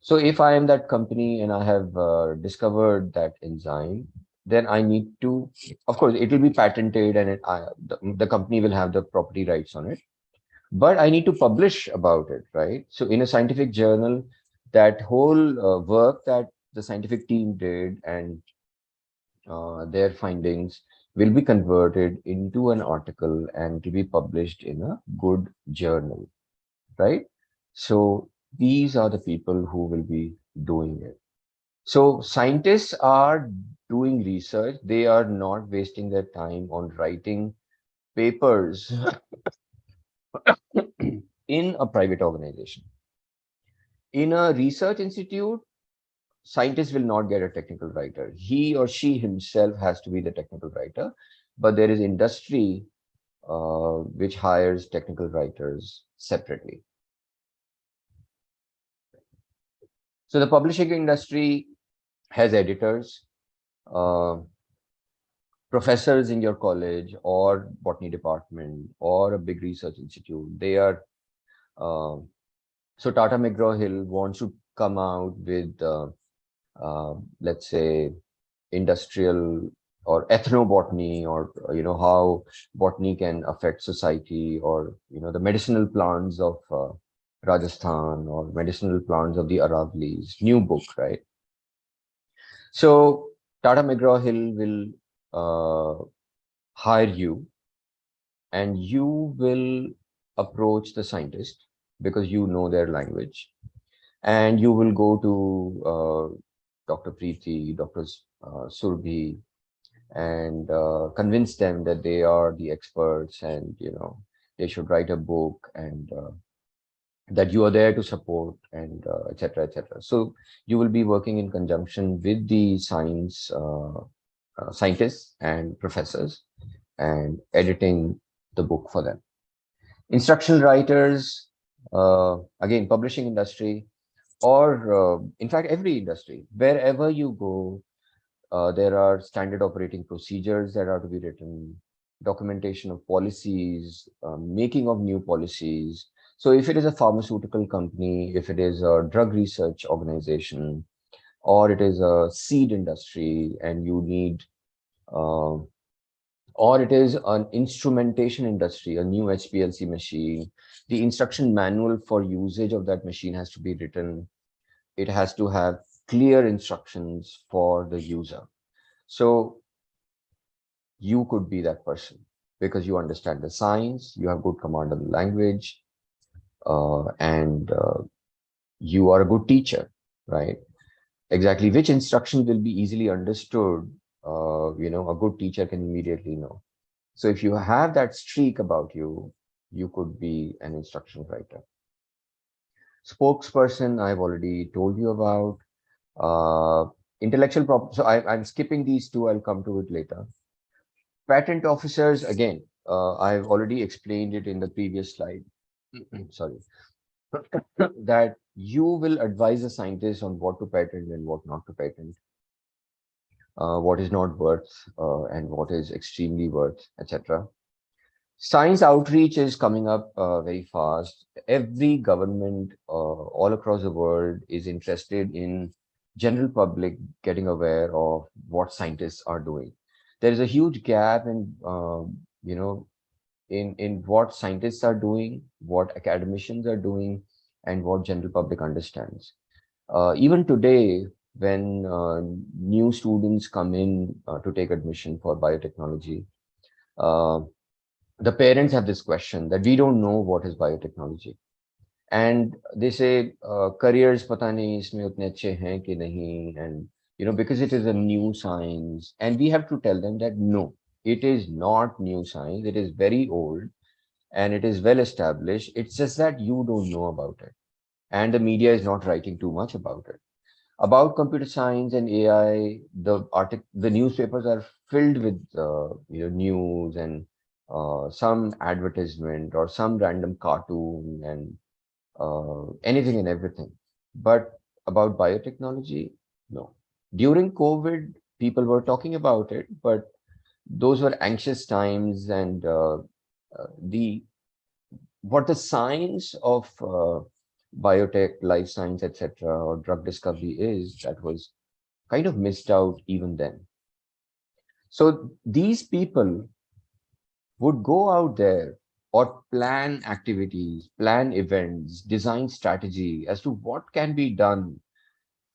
So if I am that company and I have discovered that enzyme, then I need to, of course, it will be patented, and the company will have the property rights on it. But I need to publish about it, right? So in a scientific journal, that whole work that the scientific team did and their findings will be converted into an article and to be published in a good journal, right? So these are the people who will be doing it. So scientists are doing research. They are not wasting their time on writing papers in a private organization. In a research institute, scientists will not get a technical writer. He or she himself has to be the technical writer, but there is industry which hires technical writers separately. So the publishing industry has editors, professors in your college or botany department or a big research institute. They are, so Tata McGraw-Hill wants to come out with, let's say, industrial or ethnobotany, or, how botany can affect society, or, the medicinal plants of Rajasthan, or medicinal plants of the Aravallis, new book, right? So Tata McGraw-Hill will hire you, and you will approach the scientist because you know their language, and you will go to Dr. Preeti, Dr. Surbhi, and convince them that they are the experts, and they should write a book, and that you are there to support, and etc., etc. So you will be working in conjunction with the scientists and professors, and editing the book for them. Instructional writers, again, publishing industry, or in fact, every industry, wherever you go, there are standard operating procedures that are to be written, documentation of policies, making of new policies. So if it is a pharmaceutical company, if it is a drug research organization, or it is a seed industry, and you need or it is an instrumentation industry, a new HPLC machine. The instruction manual for usage of that machine has to be written. It has to have clear instructions for the user. So you could be that person because you understand the science, you have good command of the language, and you are a good teacher, right? Exactly which instruction will be easily understood, a good teacher can immediately know. So if you have that streak about you, you could be an instruction writer. Spokesperson, I've already told you about. Intellectual property, so I'm skipping these two, I'll come to it later. Patent officers, again, I've already explained it in the previous slide. Sorry. That you will advise a scientist on what to patent and what not to patent, what is not worth and what is extremely worth, etc. Science outreach is coming up very fast. Every government all across the world is interested in general public getting aware of what scientists are doing. There is a huge gap in, in what scientists are doing, what academicians are doing, and what general public understands. Even today, when new students come in to take admission for biotechnology, the parents have this question that we don't know what is biotechnology. And they say, careers pata nahi isme utne achhe hain ki nahi, and because it is a new science, and we have to tell them that no, it is not new science, it is very old and it is well established. It's just that you don't know about it, and the media is not writing too much about it. About computer science and AI, the newspapers are filled with news and some advertisement or some random cartoon and anything and everything. But about biotechnology, no. During COVID, people were talking about it, but those were anxious times, and what the science of biotech, life science, etc., or drug discovery is, that was kind of missed out even then. So these people would go out there or plan activities, plan events, design strategy as to what can be done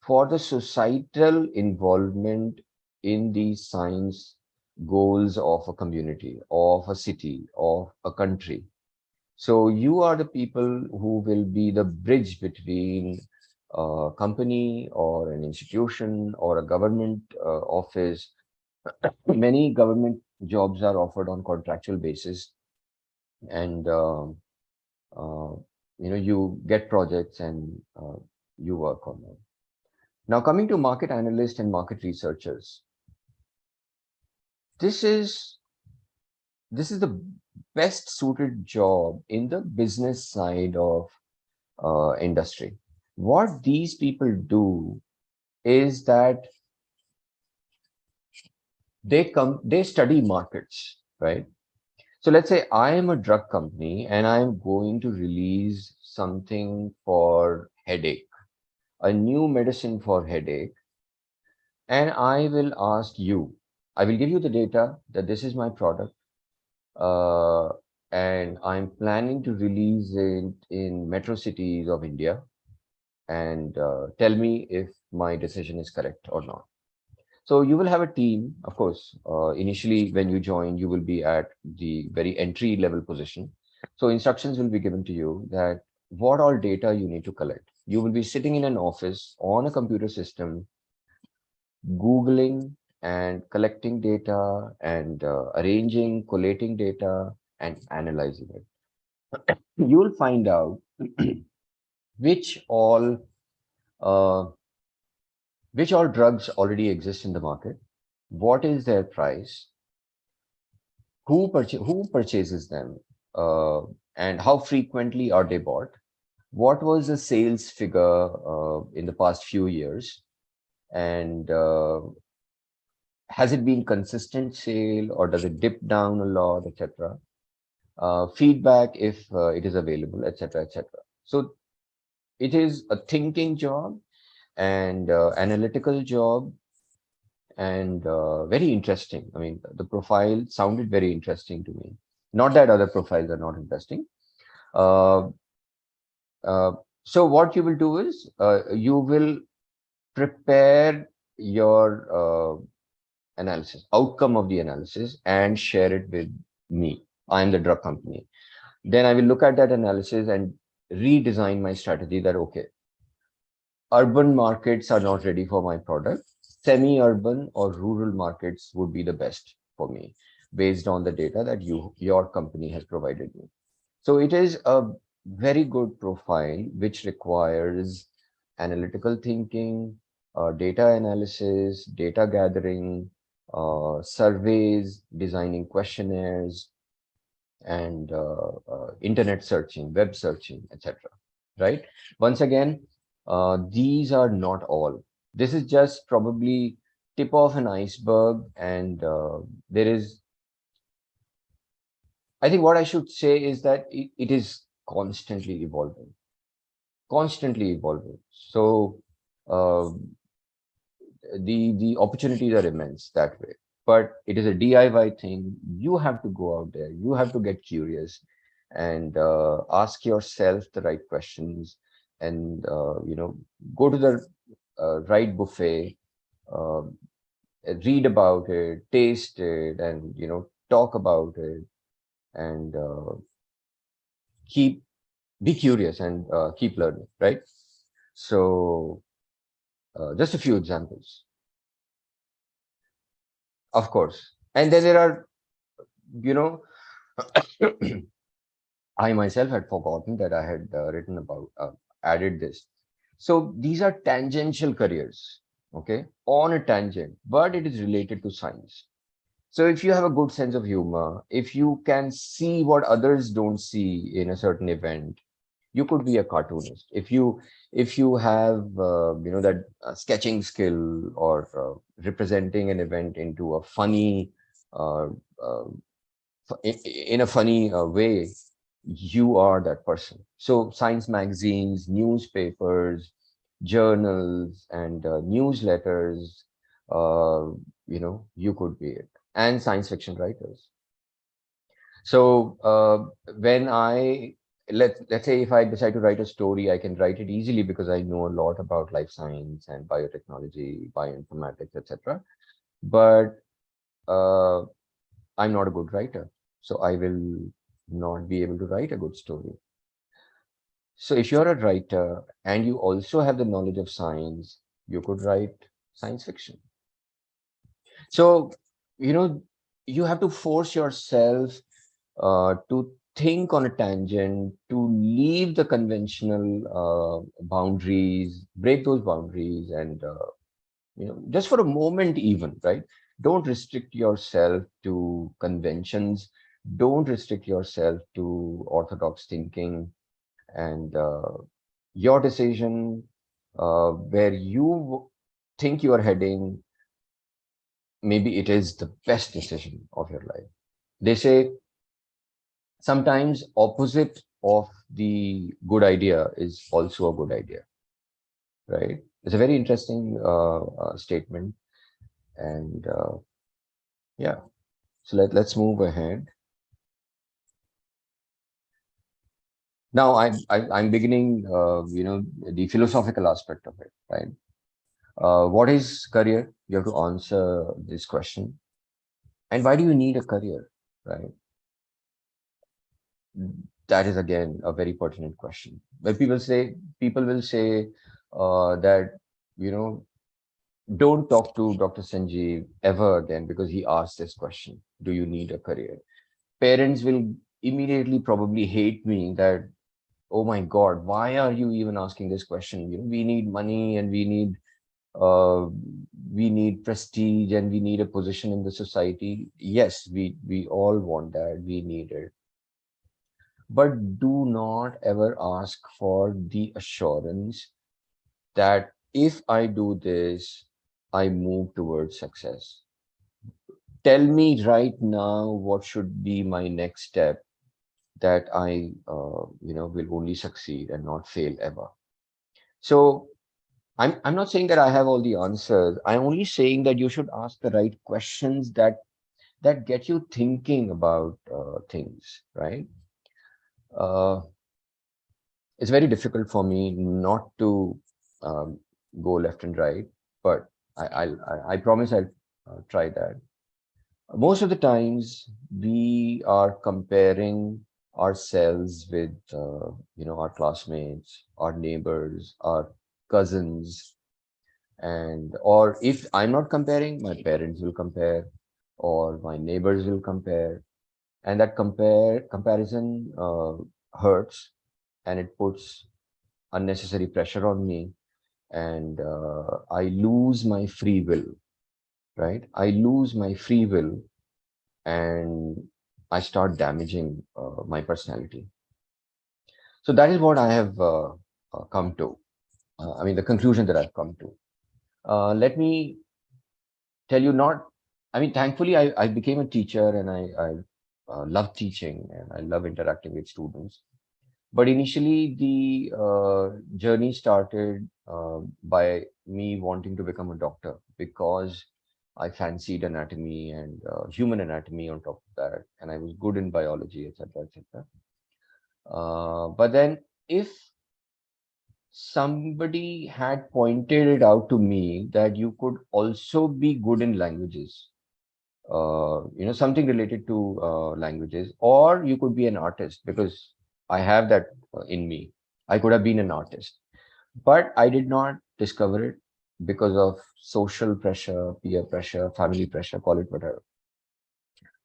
for the societal involvement in the science goals of a community, of a city, of a country. So you are the people who will be the bridge between a company or an institution or a government office. Many government jobs are offered on contractual basis, and you get projects and you work on them. Now, coming to market analysts and market researchers, this is the best suited job in the business side of industry. What these people do is that they study markets, right? So let's say I am a drug company and I'm going to release something for headache, a new medicine for headache, and I will ask you, I will give you the data that this is my product, and I'm planning to release it in metro cities of India, and tell me if my decision is correct or not. So you will have a team, of course. Initially, when you join, you will be at the very entry level position. So instructions will be given to you that what all data you need to collect. You will be sitting in an office on a computer system, Googling and collecting data and arranging, collating data and analyzing it. You will find out which all drugs already exist in the market, what is their price, who purchases them, and how frequently are they bought, what was the sales figure in the past few years, and has it been consistent sale or does it dip down a lot, etc. Feedback if it is available, etc., etc. So it is a thinking job and analytical job, and very interesting. I mean, the profile sounded very interesting to me. Not that other profiles are not interesting. Uh, so what you will do is you will prepare your analysis, outcome of the analysis, and share it with me. I am the drug company. Then I will look at that analysis and redesign my strategy that, okay, urban markets are not ready for my product. Semi-urban or rural markets would be the best for me based on the data that your company has provided me. So it is a very good profile which requires analytical thinking, data analysis, data gathering, surveys, designing questionnaires, and internet searching, web searching, etc. Right? Once again, these are not all. This is just probably tip of an iceberg, and there is, I think what I should say is that it is constantly evolving, constantly evolving. So uh, the opportunities are immense that way. But it is a DIY thing. You have to go out there. You have to get curious and ask yourself the right questions, and go to the right buffet, uh, read about it, taste it, and talk about it, and be curious and keep learning, right? So just a few examples, of course. And then there are, you know, I myself had forgotten that I had written about, added this. So these are tangential careers, okay, on a tangent, but it is related to science. So if you have a good sense of humor, if you can see what others don't see in a certain event, you could be a cartoonist. If you have that sketching skill, or representing an event into a funny uh, uh, in a funny way, you are that person. So science magazines, newspapers, journals, and newsletters, you could be it. And science fiction writers. So when let's say if I decide to write a story, I can write it easily because I know a lot about life science and biotechnology, bioinformatics, etc. But I'm not a good writer, so I will not be able to write a good story. So if you're a writer and you also have the knowledge of science, you could write science fiction. So, you have to force yourself to think on a tangent, to leave the conventional boundaries, break those boundaries, and just for a moment, even, right? Don't restrict yourself to conventions. Don't restrict yourself to orthodox thinking, and your decision, where you think you are heading, maybe it is the best decision of your life. They say sometimes opposite of the good idea is also a good idea, right? It's a very interesting statement. And yeah, so let's move ahead. Now I'm beginning, the philosophical aspect of it, right? What is career? You have to answer this question. And why do you need a career, right? That is again a very pertinent question. When people will say that, don't talk to Dr. Sanjeev ever again because he asked this question: do you need a career? Parents will immediately probably hate me that, oh my God, why are you even asking this question? We need money, and we need prestige, and we need a position in the society. Yes, we all want that. We need it. But do not ever ask for the assurance that if I do this, I move towards success. Tell me right now what should be my next step, that I will only succeed and not fail ever. So I'm not saying that I have all the answers. I'm only saying that you should ask the right questions that get you thinking about things, right? Uh, it's very difficult for me not to um, go left and right, but I promise I'll try that. Most of the times we are comparing ourselves with our classmates, our neighbors, our cousins, and or if I'm not comparing, my parents will compare, or my neighbors will compare, and that comparison hurts, and it puts unnecessary pressure on me, and I lose my free will, right? I lose my free will, and I start damaging my personality. So that is what I have come to. I mean, the conclusion that I've come to. Let me tell you, not, I mean, thankfully, I became a teacher, and I love teaching, and I love interacting with students. But initially, the journey started by me wanting to become a doctor because I fancied anatomy and human anatomy on top of that, and I was good in biology, etc., etc. But then, if somebody had pointed it out to me that you could also be good in languages, something related to languages, or you could be an artist, because I have that in me. I could have been an artist, but I did not discover it because of social pressure, peer pressure, family pressure, call it whatever.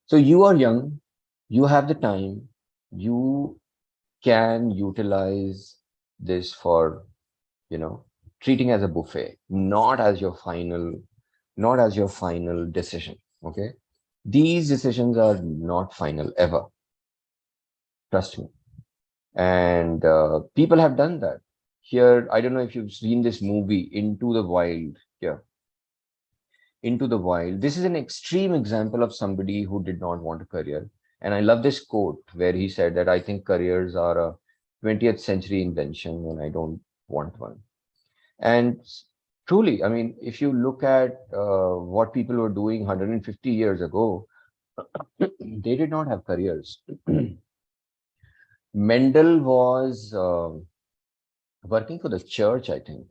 So you are young, you have the time, you can utilize this for, treating as a buffet, not as your final decision. Okay. These decisions are not final ever. Trust me. And people have done that. Here, I don't know if you've seen this movie, Into the Wild. Yeah. Into the Wild. This is an extreme example of somebody who did not want a career. And I love this quote where he said that I think careers are a 20th century invention and I don't want one. And truly, I mean, if you look at what people were doing 150 years ago, they did not have careers. Mendel was working for the church, I think,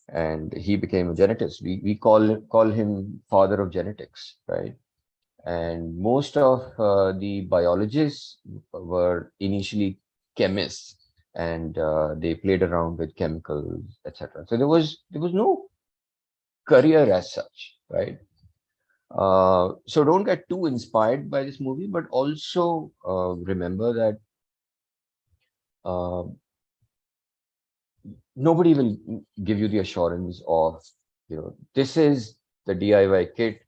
and he became a genetist. We call him father of genetics, right? And most of the biologists were initially chemists, and they played around with chemicals, etc. So there was no career as such, right? So don't get too inspired by this movie, but also remember that nobody will give you the assurance of, this is the DIY kit.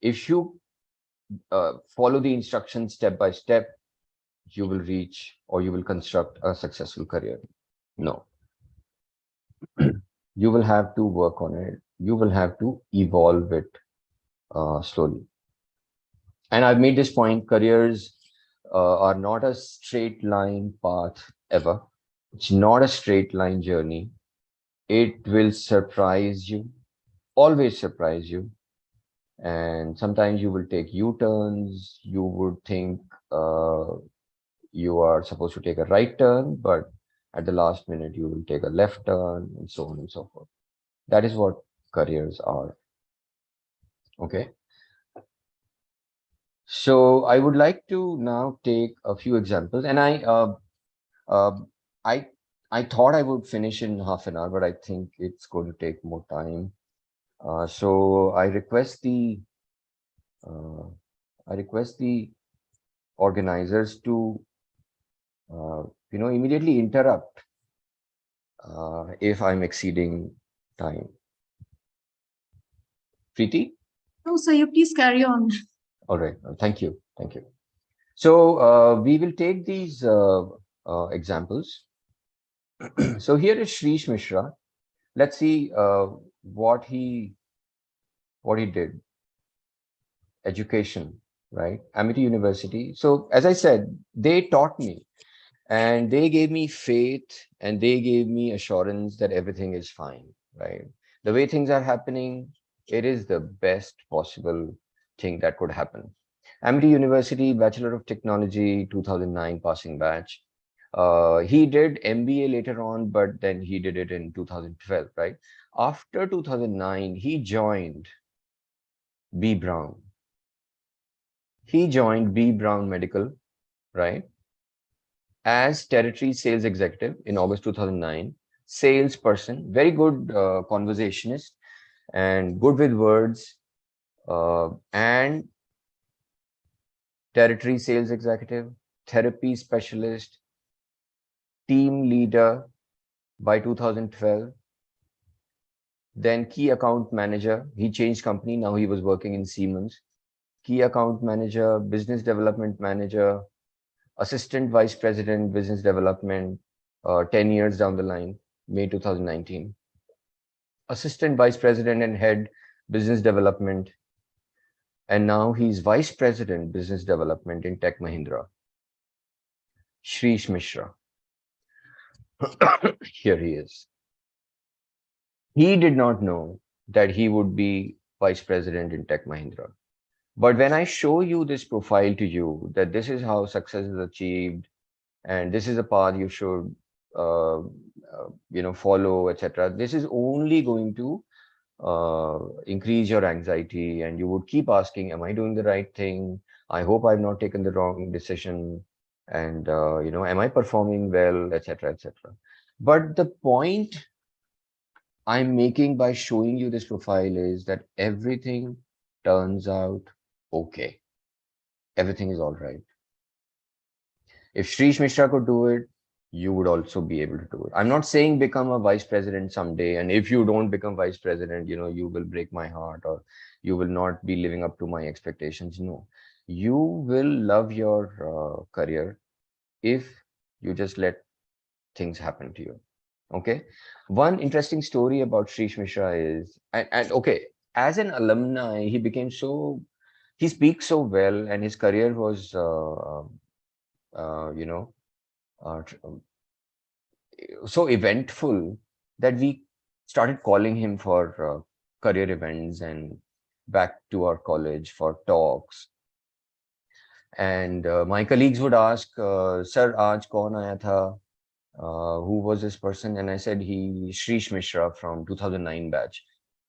If you follow the instructions step by step, you will reach or you will construct a successful career. No. You will have to work on it. You will have to evolve it slowly. And I've made this point, careers are not a straight line path ever. It's not a straight line journey. It will surprise you, always surprise you. And sometimes you will take U-turns. You would think you are supposed to take a right turn, but at the last minute, you will take a left turn, and so on and so forth. That is what careers are. Okay. So I would like to now take a few examples, and I thought I would finish in half an hour, but I think it's going to take more time. So I request the organizers to immediately interrupt if I'm exceeding time. Preeti? No, sir, you please carry on. All right. Thank you. Thank you. So we will take these examples. So here is Shrish Mishra. Let's see what he did. Education, right? Amity University. So as I said, they taught me, and they gave me faith, and they gave me assurance that everything is fine. right? The way things are happening, it is the best possible thing that could happen. Amity University, Bachelor of Technology, 2009 passing batch. He did MBA later on, but then he did it in 2012, right? After 2009, he joined B. Brown. He joined B. Brown Medical, right? As territory sales executive in August 2009, salesperson, very good conversationist and good with words, and territory sales executive, therapy specialist, team leader by 2012. Then key account manager. He changed company. Now he was working in Siemens. Key account manager, business development manager, assistant vice president, business development, 10 years down the line, May 2019. Assistant vice president and head business development. And now he's vice president business development in Tech Mahindra. Shrish Mishra. Here he is. He did not know that he would be vice president in Tech Mahindra. But when I show you this profile to you, that this is how success is achieved, and this is a path you should, follow, etc. This is only going to increase your anxiety, and you would keep asking, am I doing the right thing? I hope I've not taken the wrong decision. And, am I performing well, etc., etc. But the point I'm making by showing you this profile is that everything turns out okay. Everything is all right. If Shrish Mishra could do it, you would also be able to do it. I'm not saying become a vice president someday, and if you don't become vice president, you will break my heart, or you will not be living up to my expectations. No, you will love your career if you just let things happen to you. Okay. One interesting story about Shrish Mishra is, and okay, as an alumni, he speaks so well, and his career was, so eventful that we started calling him for career events and back to our college for talks. And my colleagues would ask, Sir, aaj kaun aaya tha? Who was this person? And I said, Shrish Mishra from 2009 batch.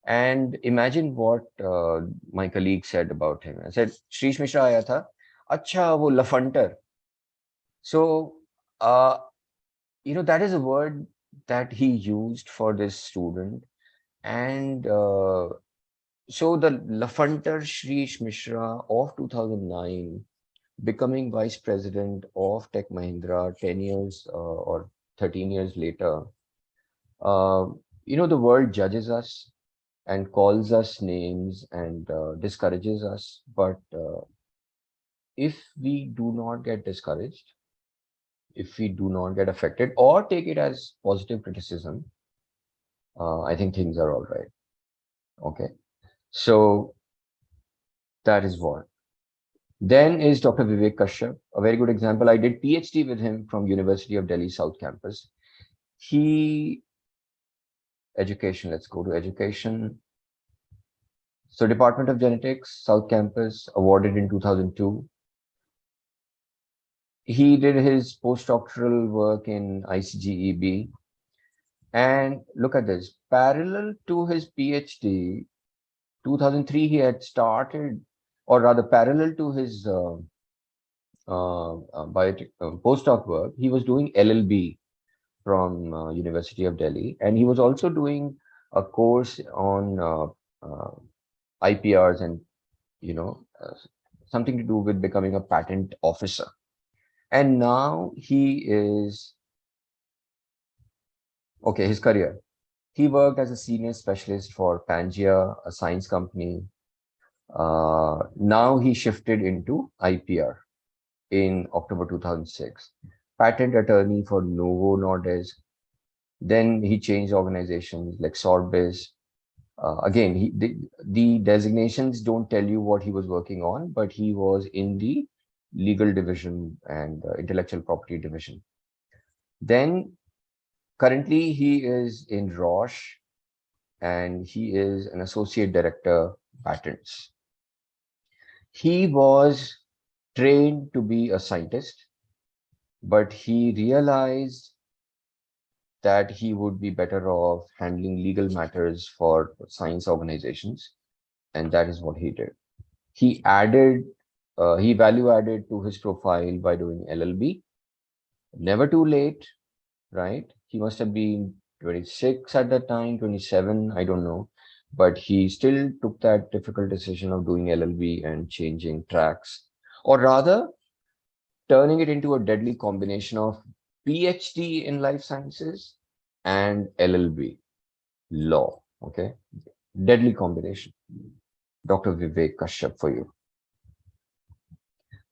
And imagine what my colleague said about him. I said, Shrish Mishra aaya tha? Acha, wo lafunter. So, that is a word that he used for this student. And so the lafunter Shrish Mishra of 2009, becoming vice president of Tech Mahindra 10 years or 13 years later, the world judges us and calls us names and discourages us. But if we do not get discouraged, if we do not get affected or take it as positive criticism, I think things are all right. Okay. So that is what. Then is Dr. Vivek Kashyap, a very good example. I did PhD with him from University of Delhi South Campus. Education, let's go to education. So Department of Genetics, South Campus, awarded in 2002. He did his postdoctoral work in ICGEB. And look at this, parallel to his PhD, 2003, he had started, or rather parallel to his postdoc work, he was doing LLB from University of Delhi. And he was also doing a course on IPRs and, something to do with becoming a patent officer. And now he is, okay, his career. He worked as a senior specialist for Pangea, a science company. Now he shifted into IPR in October 2006. Patent attorney for Novo Nordisk. Then he changed organizations like Sorbis. Again, the designations don't tell you what he was working on, but he was in the legal division and intellectual property division. Then currently he is in Roche and he is an associate director, patents. He was trained to be a scientist, but he realized that he would be better off handling legal matters for science organizations, and that is what he did. He value added to his profile by doing LLB. Never too late, right? He must have been 26 at that time, 27, I don't know. But he still took that difficult decision of doing LLB and changing tracks, or rather turning it into a deadly combination of PhD in life sciences and LLB, law, okay? Deadly combination. Dr. Vivek Kashyap for you.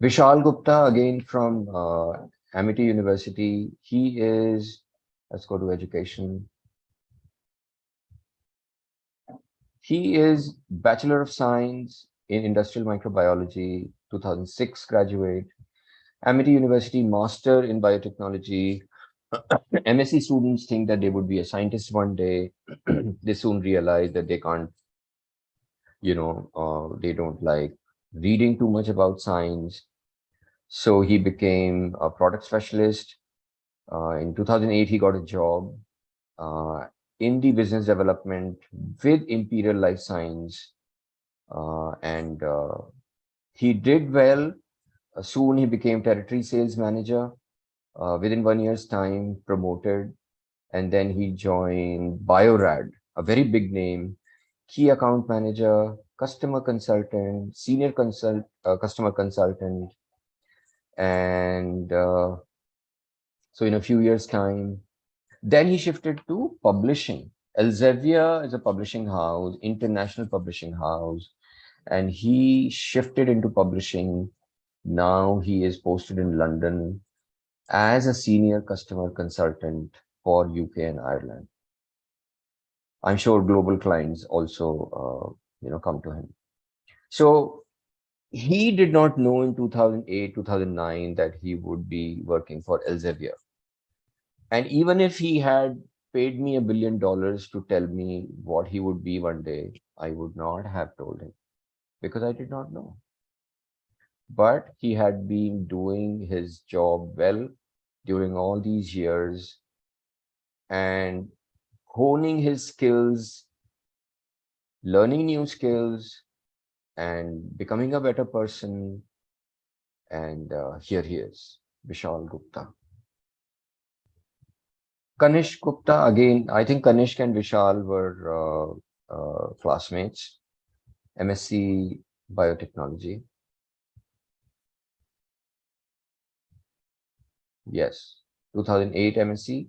Vishal Gupta, again from Amity University. He is, let's go to education. He is Bachelor of Science in Industrial Microbiology, 2006 graduate. Amity University Master in Biotechnology. MSc students think that they would be a scientist one day. They soon realize that they can't, they don't like reading too much about science. So he became a product specialist. In 2008, he got a job in the business development with Imperial Life Science. And he did well. Soon he became territory sales manager. Within 1 year's time, promoted. And then he joined Biorad, a very big name, key account manager, customer consultant, senior customer consultant. And so in a few years' time, then he shifted to publishing. Elsevier is a publishing house, international publishing house, and he shifted into publishing. Now he is posted in London as a senior customer consultant for UK and Ireland. I'm sure global clients also, come to him. So he did not know in 2008, 2009 that he would be working for Elsevier. And even if he had paid me $1 billion to tell me what he would be one day, I would not have told him because I did not know. But he had been doing his job well during all these years and honing his skills, learning new skills, and becoming a better person. And here he is, Vishal Gupta. Kanish Gupta, again, I think Kanish and Vishal were classmates, MSc Biotechnology. Yes, 2008 MSc.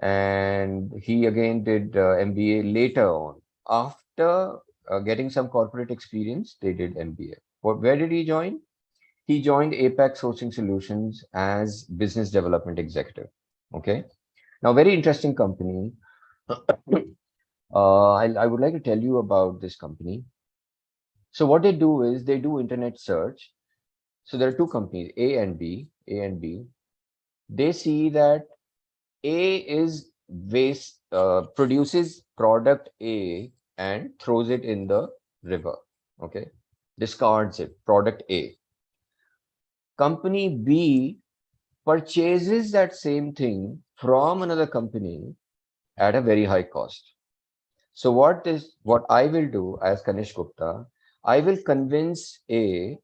And he again did MBA later on. After getting some corporate experience, they did MBA. Where did he join? He joined APAC Sourcing Solutions as business development executive. Okay. Now, very interesting company. I would like to tell you about this company. So what they do is they do internet search. So there are two companies, A and B. They see that A is waste, produces product A and throws it in the river. Okay. Discards it, product A. Company B purchases that same thing from another company at a very high cost. So what I will do as Kanish Gupta, I will convince A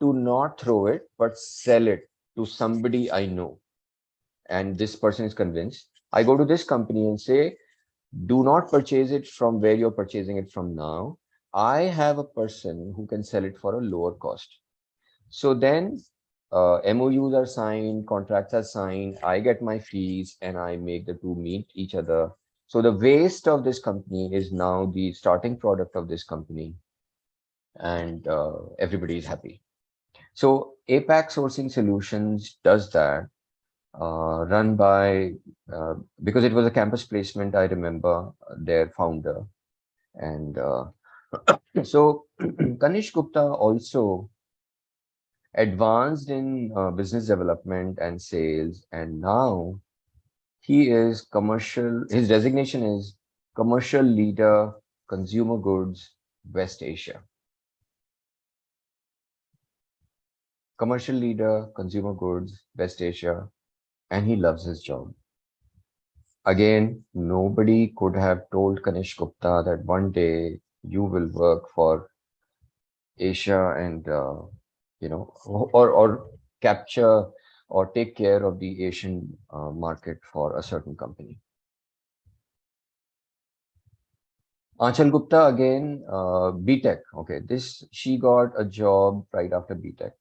to not throw it, but sell it to somebody I know. And this person is convinced. I go to this company and say, do not purchase it from where you're purchasing it from now. I have a person who can sell it for a lower cost. So then MOUs are signed, contracts are signed, I get my fees and I make the two meet each other. So the waste of this company is now the starting product of this company, and everybody is happy. So APAC Sourcing Solutions does that, run by, because it was a campus placement, I remember their founder. And so Kanish Gupta also advanced in business development and sales, and now he is commercial. His designation is Commercial Leader, Consumer Goods, West Asia. Commercial Leader, Consumer Goods, West Asia, and he loves his job. Again, nobody could have told Kanish Gupta that one day you will work for Asia and or capture or take care of the Asian market for a certain company. Aanchal Gupta again, BTech. Okay, she got a job right after BTech.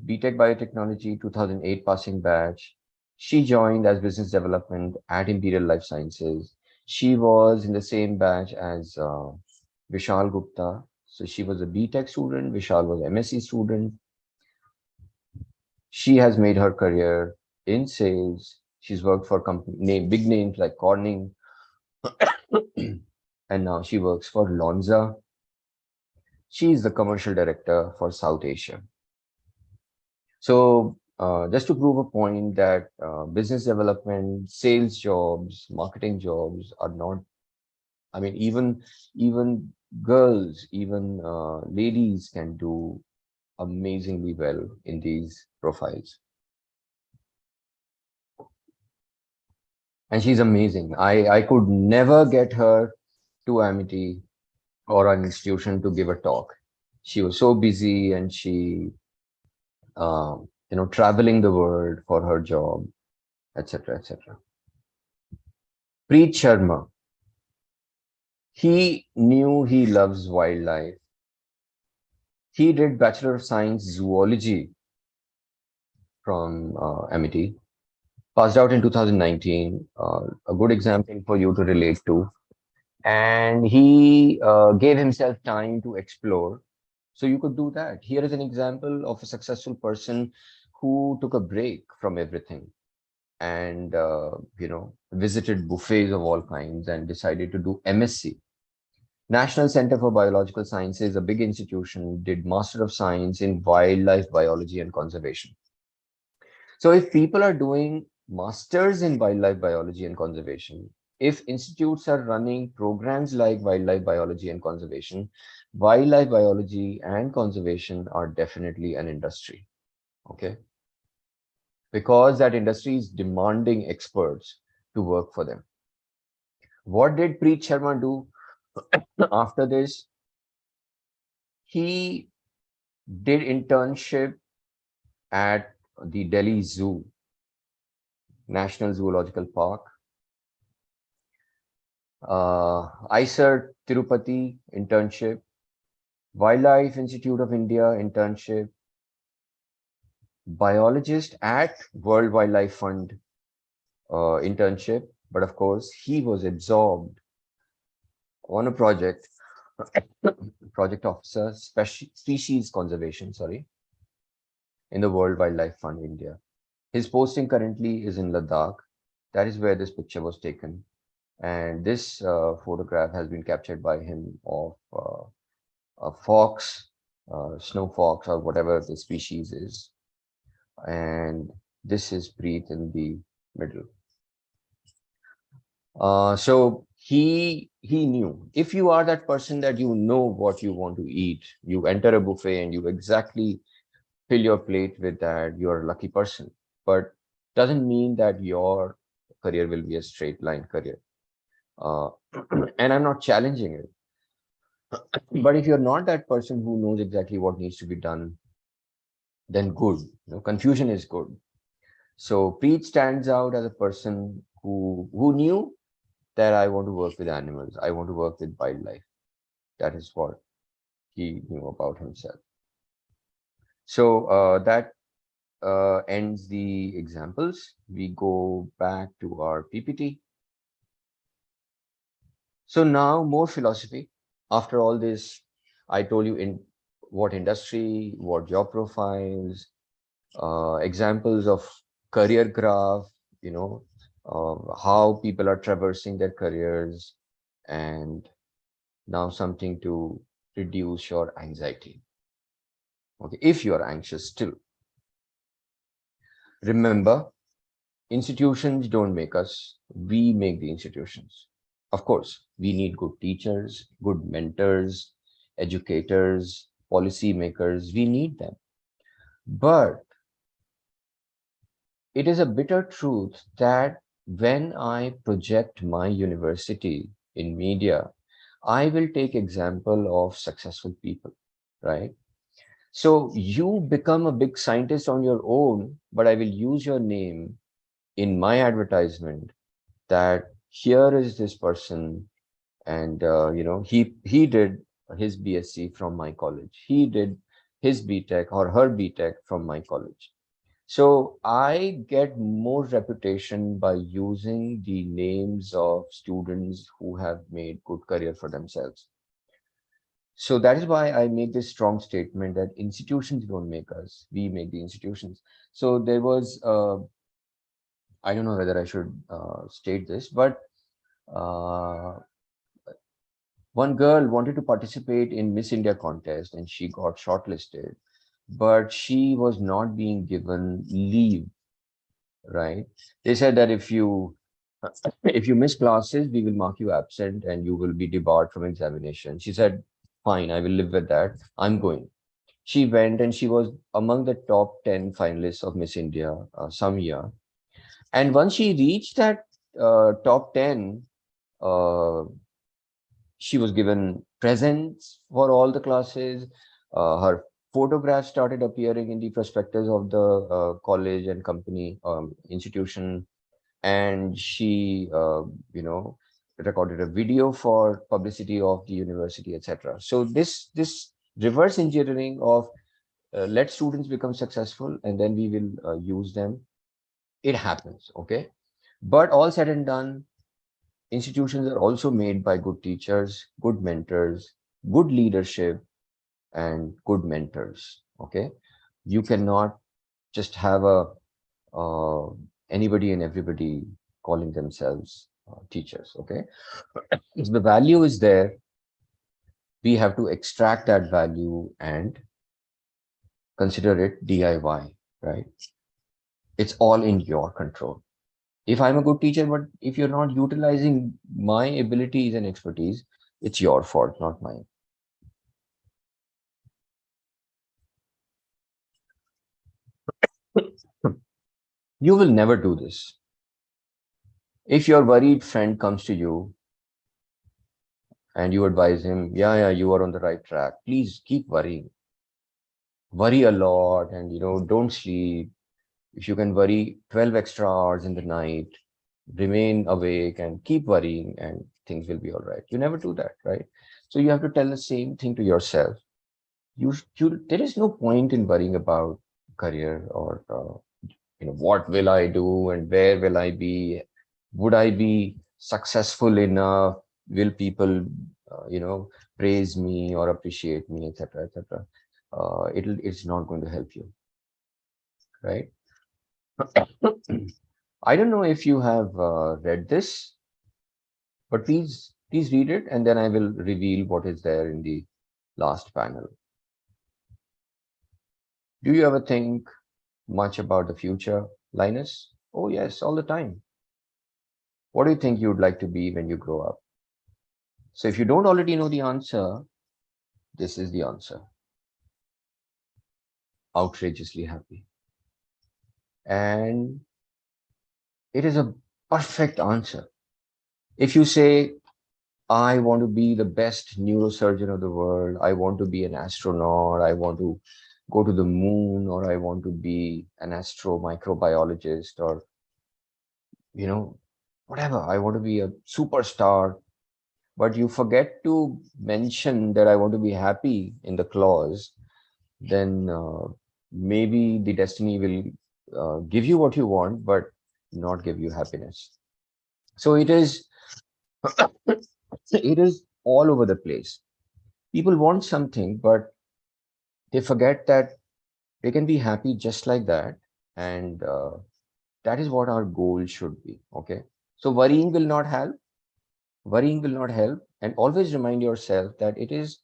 BTech Biotechnology 2008 passing batch. She joined as business development at Imperial Life Sciences. She was in the same batch as Vishal Gupta. So she was a BTech student, Vishal was MSc student. She has made her career in sales. She's worked for big names like Corning. And now she works for Lonza. She is the commercial director for South Asia. So just to prove a point that business development, sales jobs, marketing jobs are not, I mean, even girls, even ladies can do amazingly well in these profiles. And she's amazing. I could never get her to Amity or an institution to give a talk. She was so busy and she traveling the world for her job, etc., etc. Preet Sharma, he knew he loves wildlife. He did Bachelor of Science Zoology from Amity, passed out in 2019, a good example for you to relate to. And he gave himself time to explore. So you could do that. Here is an example of a successful person who took a break from everything and visited buffets of all kinds and decided to do MSc. National Center for Biological Sciences, a big institution, did Master of Science in Wildlife Biology and Conservation. So if people are doing masters in wildlife biology and conservation, if institutes are running programs like wildlife biology and conservation, wildlife biology and conservation are definitely an industry, okay? Because that industry is demanding experts to work for them. What did Preet Sharma do after this? He did internship at the Delhi Zoo, National Zoological Park, ICER Tirupati internship, Wildlife Institute of India internship, biologist at World Wildlife Fund internship, but of course he was absorbed on a project, project officer, species conservation, in the World Wildlife Fund India. His posting currently is in Ladakh. That is where this picture was taken. And this photograph has been captured by him of a fox, snow fox, or whatever the species is. And this is Preet in the middle. So he knew, if you are that person that you know what you want to eat, you enter a buffet and you exactly fill your plate with that, you're a lucky person. But doesn't mean that your career will be a straight line career. And I'm not challenging it. But if you're not that person who knows exactly what needs to be done, then good. Confusion is good. So Preet stands out as a person who knew that I want to work with animals. I want to work with wildlife. That is what he knew about himself. So that ends the examples. We go back to our PPT. So now more philosophy. After all this, I told you in what industry, what job profiles, examples of career graph, how people are traversing their careers, and now something to reduce your anxiety. Okay, if you are anxious still. Remember, institutions don't make us, we make the institutions. Of course, we need good teachers, good mentors, educators, policymakers. We need them. But it is a bitter truth that when I project my university in media, I will take example of successful people, right? So you become a big scientist on your own, but I will use your name in my advertisement that here is this person, and he did his BSc from my college. He did his BTech or her BTech from my college. So I get more reputation by using the names of students who have made good career for themselves. So that is why I make this strong statement that institutions don't make us, we make the institutions. So there was, I don't know whether I should state this, but one girl wanted to participate in Miss India contest and she got shortlisted, but she was not being given leave, right? They said that if you miss classes, we will mark you absent and you will be debarred from examination. She said, fine, I will live with that. I'm going. She went and she was among the top 10 finalists of Miss India some year. And once she reached that top 10, uh, she was given presents for all the classes. Her photographs started appearing in the prospectus of the college and company institution. And she, recorded a video for publicity of the university, etc. So this reverse engineering of let students become successful and then we will use them. It happens, okay? But all said and done, institutions are also made by good teachers, good mentors, good leadership, and good mentors, okay? You cannot just have anybody and everybody calling themselves teachers, okay? If the value is there, we have to extract that value and consider it DIY, right? It's all in your control. If I'm a good teacher, but if you're not utilizing my abilities and expertise, it's your fault, not mine. You will never do this. If your worried friend comes to you and you advise him, yeah, you are on the right track, please keep worrying. Worry a lot and, don't sleep. If you can worry 12 extra hours in the night, remain awake and keep worrying and things will be all right. You never do that, right? So you have to tell the same thing to yourself. There is no point in worrying about career or, what will I do and where will I be? Would I be successful enough? Will people, praise me or appreciate me, etc., etc. It's not going to help you, right? I don't know if you have read this, but please read it and then I will reveal what is there in the last panel. Do you ever think much about the future, Linus? Oh yes, all the time. What do you think you would like to be when you grow up? So if you don't already know the answer, this is the answer. Outrageously happy. And it is a perfect answer. If you say, I want to be the best neurosurgeon of the world, I want to be an astronaut, I want to go to the moon, or I want to be an astro microbiologist, or, whatever, I want to be a superstar, but you forget to mention that I want to be happy in the clause, then maybe the destiny will give you what you want, but not give you happiness. So it is, it is all over the place. People want something, but they forget that they can be happy just like that. And that is what our goal should be, okay? So worrying will not help. Worrying will not help. And always remind yourself that it is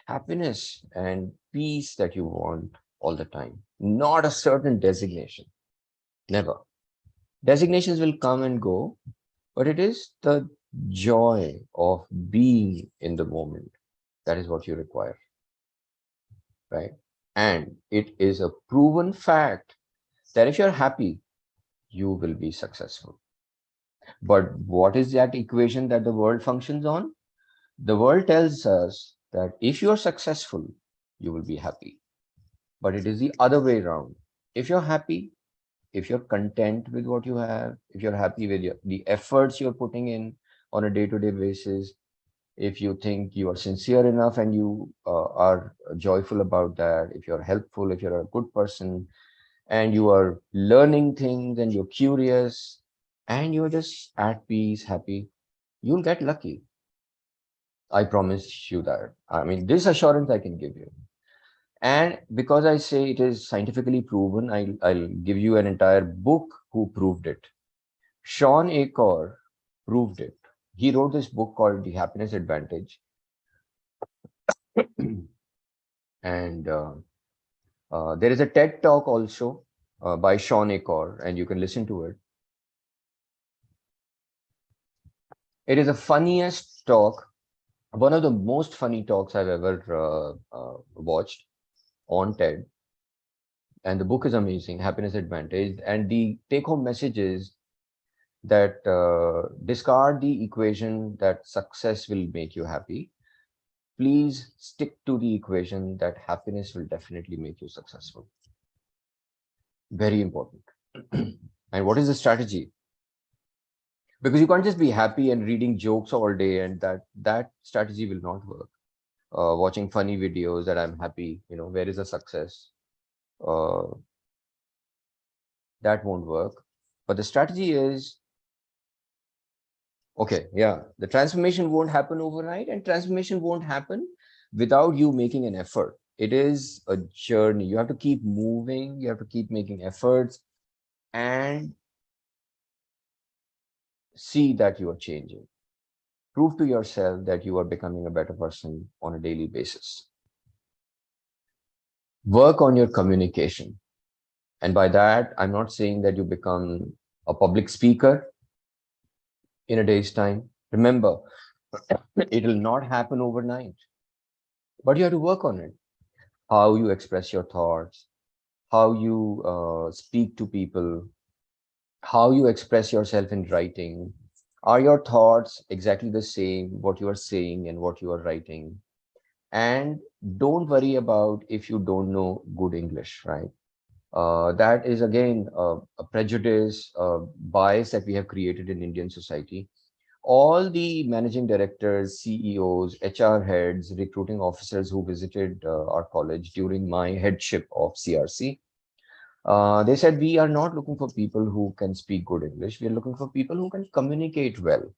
happiness and peace that you want all the time, not a certain designation. Never. Designations will come and go, but it is the joy of being in the moment. That is what you require, right? And it is a proven fact that if you're happy, you will be successful. But what is that equation that the world functions on? The world tells us that if you're successful, you will be happy. But it is the other way around. If you're happy, if you're content with what you have, if you're happy with the efforts you're putting in on a day-to-day basis, if you think you are sincere enough and you are joyful about that, if you're helpful, if you're a good person, and you are learning things and you're curious and you're just at peace, happy, you'll get lucky. I promise you that. I mean, this assurance I can give you. And because I say it is scientifically proven, I'll give you an entire book who proved it. Sean Achor proved it. He wrote this book called The Happiness Advantage. And there is a TED talk also by Sean Achor, and you can listen to it. It is the funniest talk, one of the most funny talks I've ever watched on TED. And the book is amazing, Happiness Advantage. And the take-home message is that discard the equation that success will make you happy. Please stick to the equation that happiness will definitely make you successful. Very important. And what is the strategy? Because you can't just be happy and reading jokes all day, and that strategy will not work. Watching funny videos that I'm happy, where is the success? That won't work. But the strategy is, okay, yeah, the transformation won't happen overnight, and transformation won't happen without you making an effort. It is a journey. You have to keep moving, you have to keep making efforts and see that you are changing. Prove to yourself that you are becoming a better person on a daily basis. Work on your communication. And by that, I'm not saying that you become a public speaker in a day's time. Remember, it will not happen overnight, but you have to work on it. How you express your thoughts, how you speak to people, how you express yourself in writing. Are your thoughts exactly the same, what you are saying and what you are writing? And don't worry about if you don't know good English, right? That is again a prejudice, bias that we have created in Indian society. All the managing directors, CEOs, HR heads, recruiting officers who visited our college during my headship of CRC, they said, we are not looking for people who can speak good English. We are looking for people who can communicate well.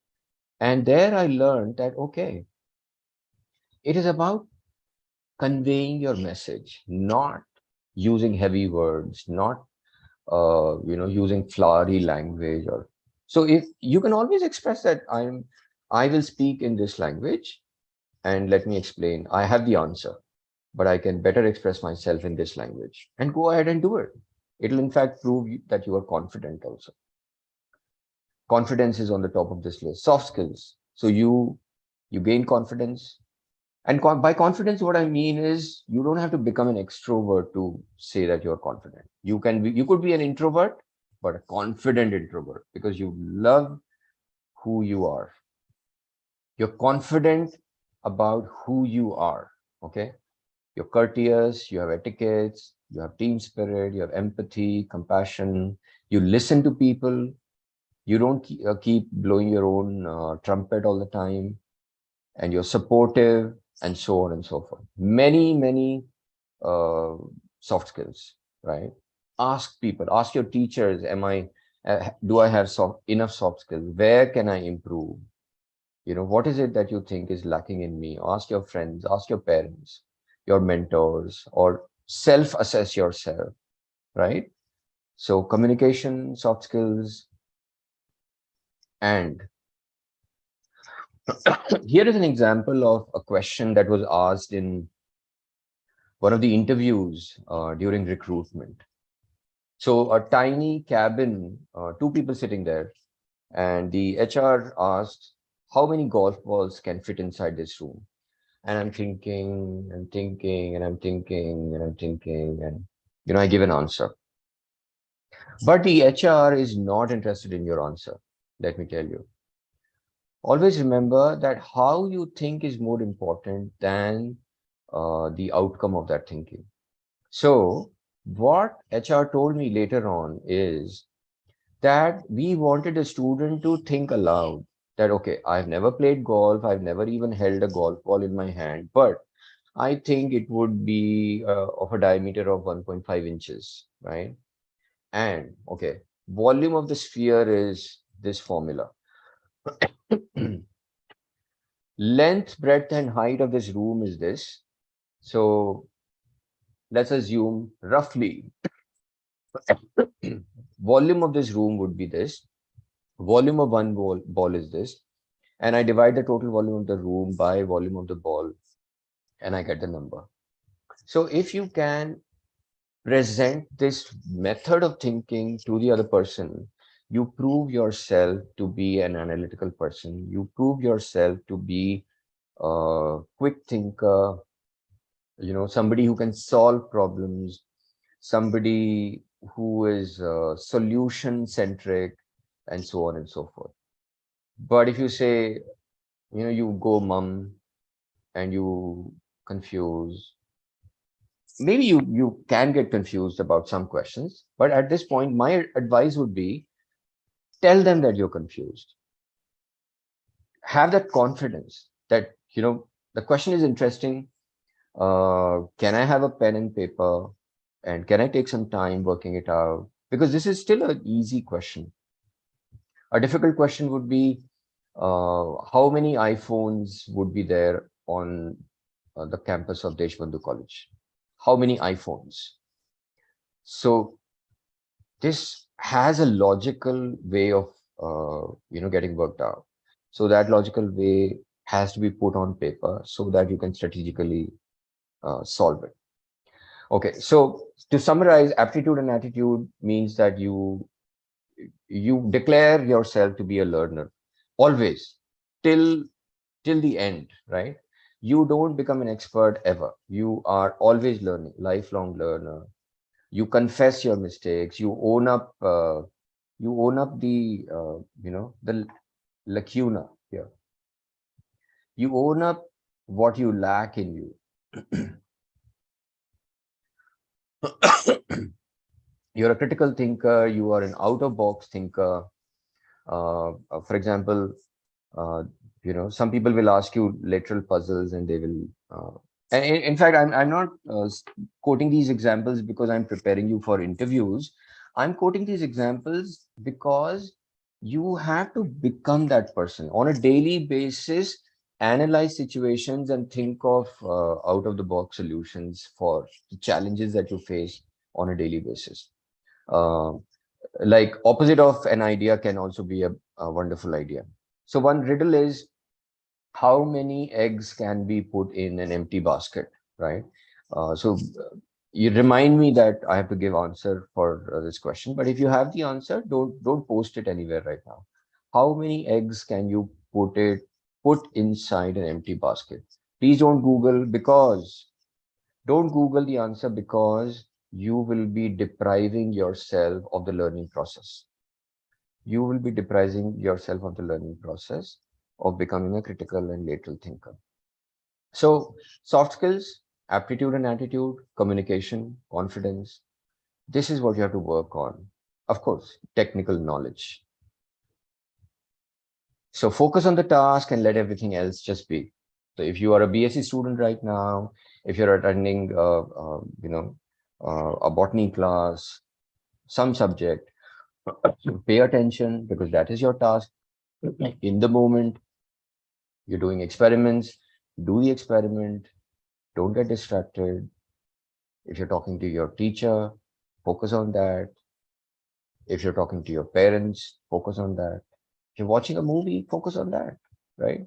And there I learned that, okay, it is about conveying your message, not using heavy words, not using flowery language. Or so if you can always express that I will speak in this language, and let me explain, I have the answer, but I can better express myself in this language, and go ahead and do it. It'll in fact prove that you are confident also. Confidence is on the top of this list. Soft skills. So you gain confidence. And by confidence, what I mean is you don't have to become an extrovert to say that you're confident. You could be an introvert, but a confident introvert, because you love who you are. You're confident about who you are. Okay. You're courteous, you have etiquettes, you have team spirit, you have empathy, compassion, you listen to people, you don't keep blowing your own trumpet all the time, and you're supportive, and so on and so forth. Many soft skills, right? Ask people, ask your teachers, do I have enough soft skills? Where can I improve? What is it that you think is lacking in me? Ask your friends, ask your parents, your mentors, or self-assess yourself, right? So communication, soft skills, and here is an example of a question that was asked in one of the interviews during recruitment. So a tiny cabin, two people sitting there, and the HR asked, how many golf balls can fit inside this room? And I'm thinking, and thinking, and I'm thinking, and I'm thinking, and I give an answer. But the HR is not interested in your answer. Let me tell you. Always remember that how you think is more important than the outcome of that thinking. So what HR told me later on is that we wanted a student to think aloud that, okay, I've never played golf. I've never even held a golf ball in my hand, but I think it would be of a diameter of 1.5 inches, right? And okay, volume of the sphere is this formula. Length, breadth, and height of this room is this. So let's assume roughly volume of this room would be this. Volume of one ball is this. And I divide the total volume of the room by volume of the ball, and I get the number. So if you can present this method of thinking to the other person, you prove yourself to be an analytical person. You prove yourself to be a quick thinker, somebody who can solve problems, somebody who is solution centric, and so on and so forth. But if you say, you go mum and you confuse, maybe you can get confused about some questions, but at this point, my advice would be tell them that you're confused. Have that confidence that, the question is interesting. Can I have a pen and paper? And can I take some time working it out? Because this is still an easy question. A difficult question would be, how many iPhones would be there on the campus of Deshbandhu College? How many iPhones? So this has a logical way of, getting worked out. So that logical way has to be put on paper so that you can strategically solve it. Okay, so to summarize, aptitude and attitude means that you declare yourself to be a learner always till the end, right? You don't become an expert ever. You are always learning, lifelong learner. You confess your mistakes. You own up. You own up the the lacuna here. You own up what you lack in you. You're a critical thinker. You are an out-of-box thinker. For example, some people will ask you literal puzzles, and they will. And in fact, I'm not quoting these examples because I'm preparing you for interviews. I'm quoting these examples because you have to become that person on a daily basis. Analyze situations and think of out-of-the-box solutions for the challenges that you face on a daily basis. Like opposite of an idea can also be a wonderful idea. So one riddle is, how many eggs can be put in an empty basket, right? So you remind me that I have to give answer for this question, but if you have the answer, don't post it anywhere right now. How many eggs can you put inside an empty basket? Please don't Google the answer, because you will be depriving yourself of the learning process. You will be depriving yourself of the learning process of becoming a critical and lateral thinker. So soft skills, aptitude and attitude, communication, confidence, this is what you have to work on. Of course, technical knowledge. So focus on the task and let everything else just be. So if you are a BSc student right now, if you're attending, a botany class, some subject, pay attention, because that is your task. In the moment, you're doing experiments, do the experiment, don't get distracted. If you're talking to your teacher, focus on that. If you're talking to your parents, focus on that. If you're watching a movie, focus on that, right?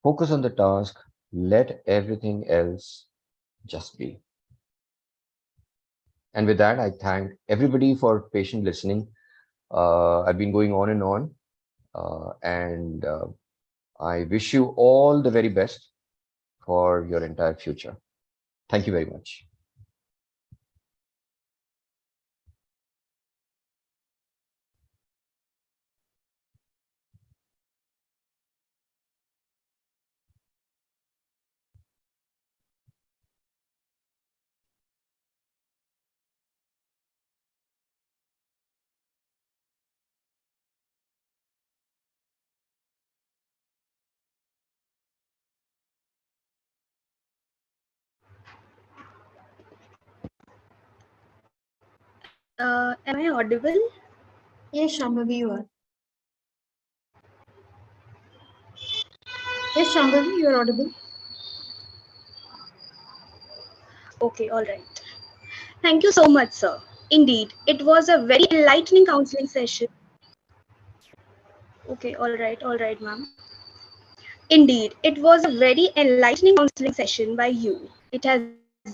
Focus on the task, let everything else just be. And with that, I thank everybody for patient listening. I've been going on and on. And I wish you all the very best for your entire future. Thank you very much. Am I audible? Yes, Shambhavi, you are. Yes, Shambhavi, you are audible. Okay, all right. Thank you so much, sir. Indeed, it was a very enlightening counseling session. Okay, all right, ma'am. Indeed, it was a very enlightening counseling session by you. It has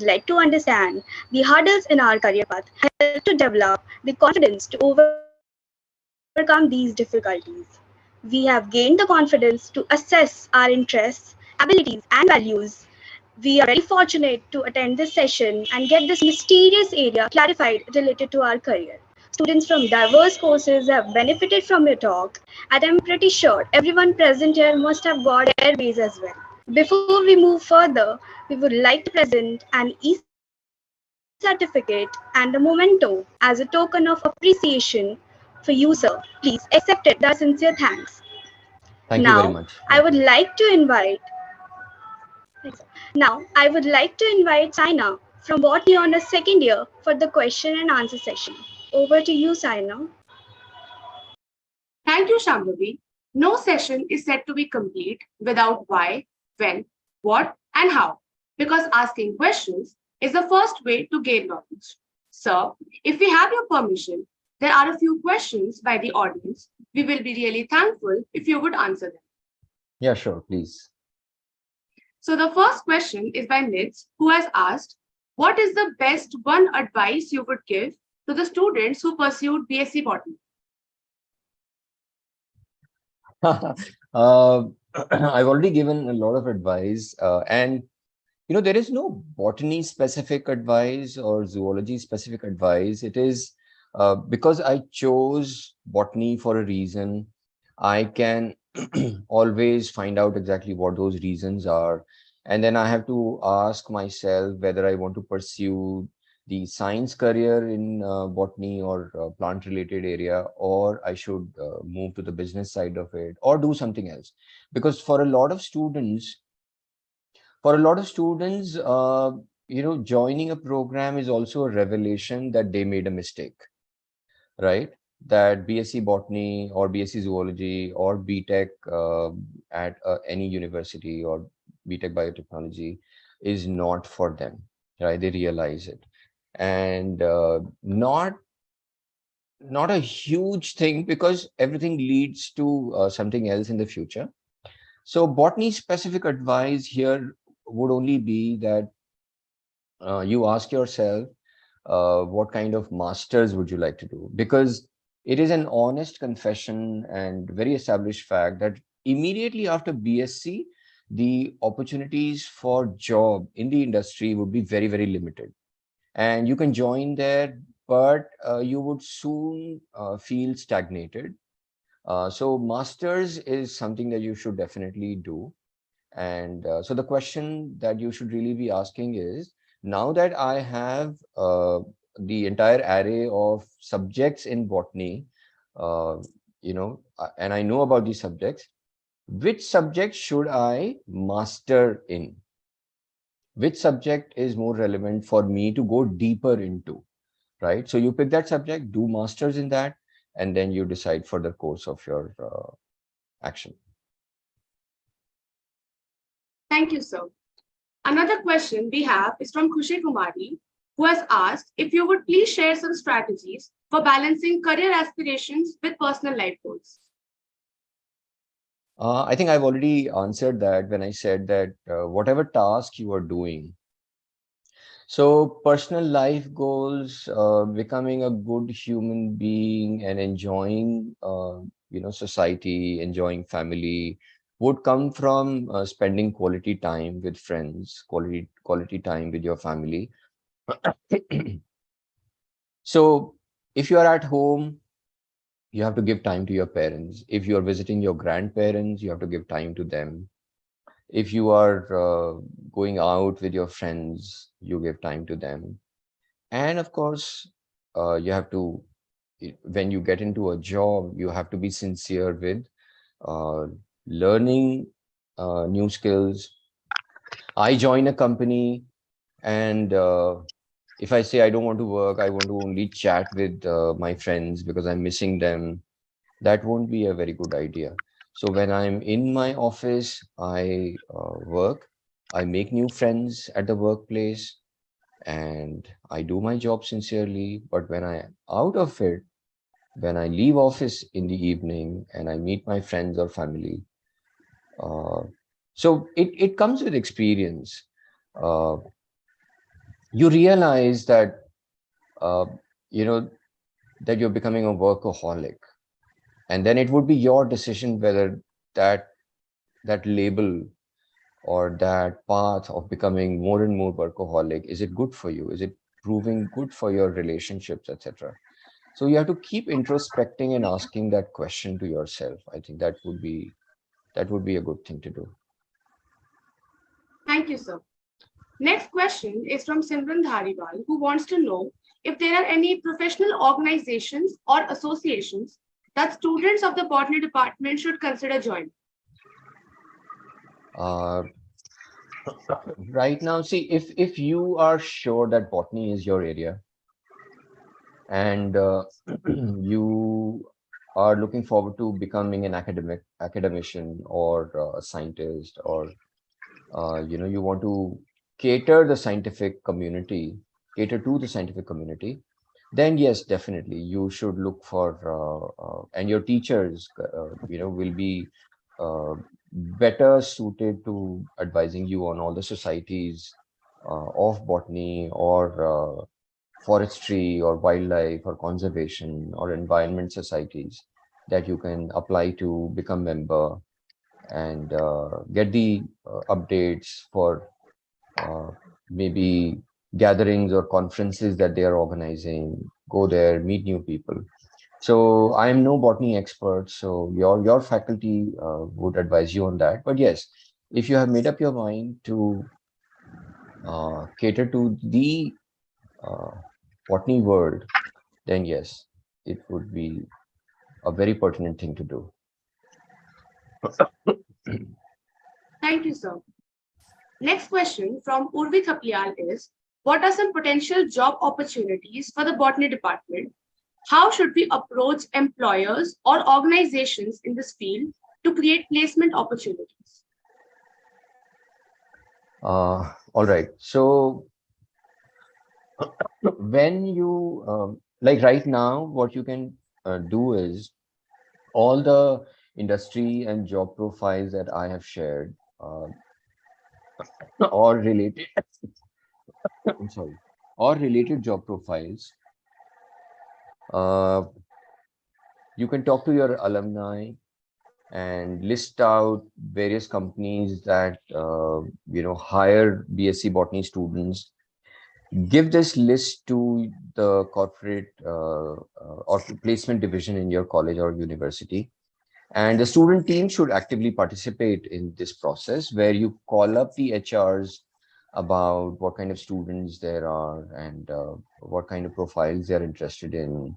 led to understand the hurdles in our career path, helped to develop the confidence to overcome these difficulties. We have gained the confidence to assess our interests, abilities, and values. We are very fortunate to attend this session and get this mysterious area clarified related to our career. Students from diverse courses have benefited from your talk, and I'm pretty sure everyone present here must have got their ways as well. Before we move further, we would like to present an e-certificate and a memento as a token of appreciation for you, sir. Please accept it with our sincere thanks. Thank you Now, very much. I Thank would you. like to invite Saina from Botany Honors Second Year for the question and answer session. Over to you, Saina. Thank you, Shambhavi. No session is said to be complete without why, when, what, and how, because asking questions is the first way to gain knowledge. So, if we have your permission, there are a few questions by the audience. We will be really thankful if you would answer them. Yeah, sure, please. So, the first question is by Nitz, who has asked, what is the best one advice you would give to the students who pursued BSc Botany? I've already given a lot of advice, and there is no botany specific advice or zoology specific advice. It is because I chose botany for a reason. I can always find out exactly what those reasons are, and then I have to ask myself whether I want to pursue the science career in botany or plant related area, or I should move to the business side of it or do something else. Because for a lot of students, joining a program is also a revelation that they made a mistake, right? That BSc Botany or BSc Zoology or BTech at any university or BTech Biotechnology is not for them, right? They realize it. And not a huge thing, because everything leads to something else in the future. So botany specific advice here would only be that you ask yourself, what kind of masters would you like to do? Because it is an honest confession and very established fact that immediately after BSc, the opportunities for job in the industry would be very, very limited. And you can join there, but you would soon feel stagnated. So masters is something that you should definitely do. And so the question that you should really be asking is, now that I have the entire array of subjects in botany, and I know about these subjects, which subject should I master in? Which subject is more relevant for me to go deeper into, right? So you pick that subject, do masters in that, and then you decide for the course of your action. Thank you, sir. Another question we have is from Khushi Kumari, who has asked if you would please share some strategies for balancing career aspirations with personal life goals. I think I've already answered that when I said that whatever task you are doing, so personal life goals, becoming a good human being and enjoying society, enjoying family, would come from spending quality time with friends, quality time with your family. So if you are at home, you have to give time to your parents. If you are visiting your grandparents, you have to give time to them. If you are going out with your friends, you give time to them. And of course, you have to, when you get into a job, you have to be sincere with uh, learning new skills. I join a company, and if I say I don't want to work, I want to only chat with my friends because I'm missing them, that won't be a very good idea. So when I'm in my office, I work, I make new friends at the workplace, and I do my job sincerely. But when I am out of it, when I leave office in the evening and I meet my friends or family, so it comes with experience. Uh, you realize that uh, you know that you're becoming a workaholic, and then it would be your decision whether that label or that path of becoming more and more workaholic, is it good for you? Is it proving good for your relationships, etc.? So you have to keep introspecting and asking that question to yourself. I think that would be a good thing to do. Thank you, sir. Next question is from Simran Dhariwal, who wants to know if there are any professional organizations or associations that students of the botany department should consider joining. Right now, see, if you are sure that botany is your area, and you are looking forward to becoming an academician or a scientist, or you want to cater to the scientific community, then yes, definitely you should look for and your teachers will be better suited to advising you on all the societies of botany or forestry or wildlife or conservation or environment societies that you can apply to become member and get the updates for maybe gatherings or conferences that they are organizing. Go there, meet new people. So I am no botany expert, so your faculty would advise you on that. But yes, if you have made up your mind to cater to the botany world, then yes, it would be a very pertinent thing to do. Thank you, sir. Next question from Urvi Thapliyal is, what are some potential job opportunities for the botany department? How should we approach employers or organizations in this field to create placement opportunities? All right. So when you like right now, what you can do is all the industry and job profiles that I have shared or related I'm sorry, or related job profiles. You can talk to your alumni and list out various companies that hire BSc Botany students. Give this list to the corporate or placement division in your college or university. And the student team should actively participate in this process, where you call up the HRs about what kind of students there are and what kind of profiles they are interested in.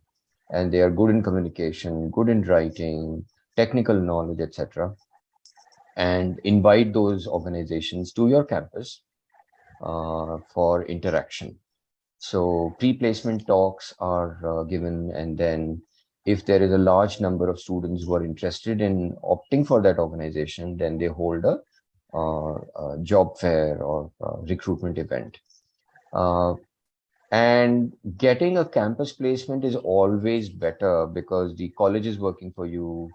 And they are good in communication, good in writing, technical knowledge, etc. And invite those organizations to your campus for interaction. So pre-placement talks are given, and then if there is a large number of students who are interested in opting for that organization, then they hold a job fair or recruitment event. And getting a campus placement is always better because the college is working for you.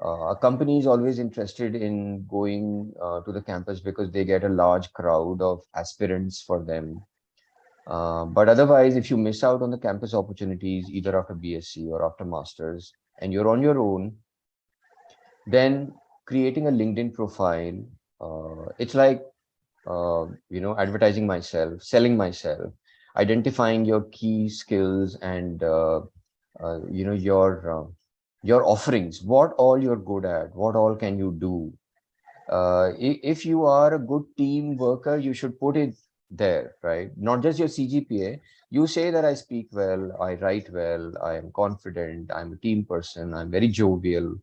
A company is always interested in going to the campus because they get a large crowd of aspirants for them. But otherwise, if you miss out on the campus opportunities, either after BSc or after masters, and you're on your own, Then creating a LinkedIn profile. It's like advertising myself, selling myself, identifying your key skills and your offerings. What all you're good at, what all can you do. If you are a good team worker, you should put it there, right? Not just your CGPA. You say that I speak well, I write well, I am confident, I'm a team person, I'm very jovial,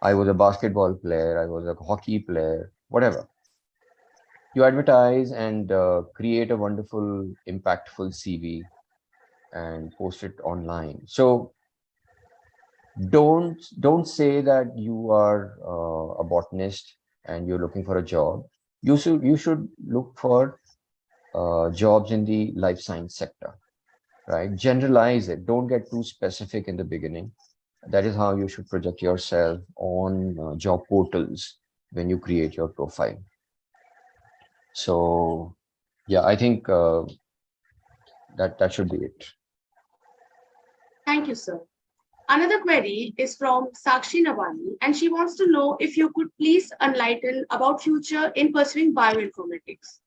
I was a basketball player, I was a hockey player, whatever. You advertise and create a wonderful, impactful CV and post it online. So don't say that you are a botanist and you're looking for a job. You should look for jobs in the life science sector, right? Generalize it. Don't get too specific in the beginning. That is how you should project yourself on job portals when you create your profile. So yeah, I think that should be it. Thank you, sir. Another query is from Sakshi Nawani, and she wants to know if you could please enlighten about future in pursuing bioinformatics.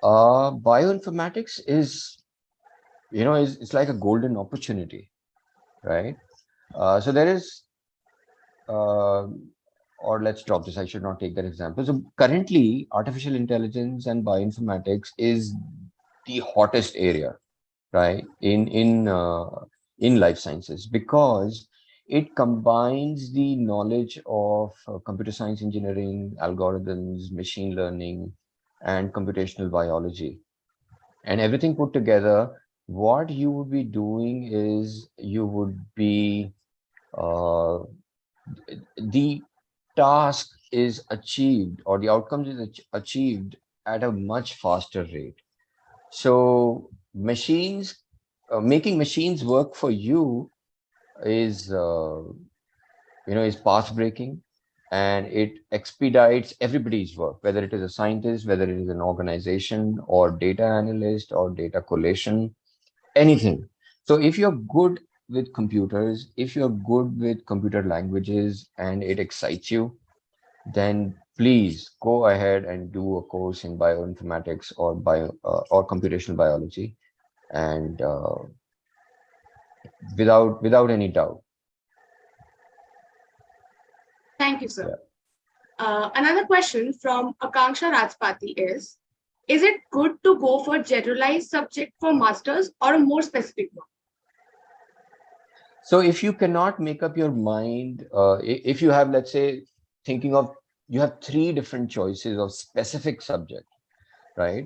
Bioinformatics is, it's like a golden opportunity, right? So there is, or let's drop this. I should not take that example. So currently, artificial intelligence and bioinformatics is the hottest area, right? In life sciences, because it combines the knowledge of computer science engineering, algorithms, machine learning, and computational biology, and everything put together. What you would be doing is you would be the task is achieved, or the outcomes is achieved at a much faster rate. So making machines work for you is is path breaking, and it expedites everybody's work, whether it is a scientist, whether it is an organization or data analyst or data collation, anything. So if you're good with computers, if you're good with computer languages and it excites you, then please go ahead and do a course in bioinformatics or or computational biology, and without any doubt. Thank you, sir. Another question from Akanksha Rajpati is it good to go for generalized subject for masters or a more specific one? So if you cannot make up your mind, if you have, let's say, thinking of, you have 3 different choices of specific subject, right?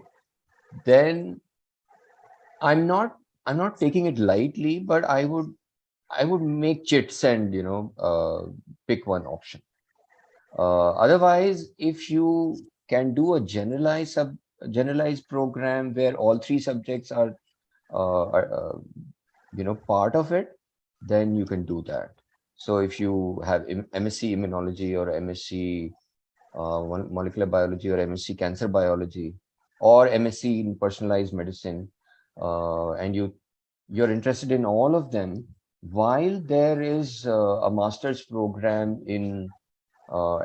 Then I'm not taking it lightly, but I would make chits and pick one option. Otherwise, if you can do a generalized program where all 3 subjects are part of it, then you can do that. So if you have MSc immunology or MSc molecular biology or MSc cancer biology or MSc in personalized medicine, and you're interested in all of them, while there is a master's program in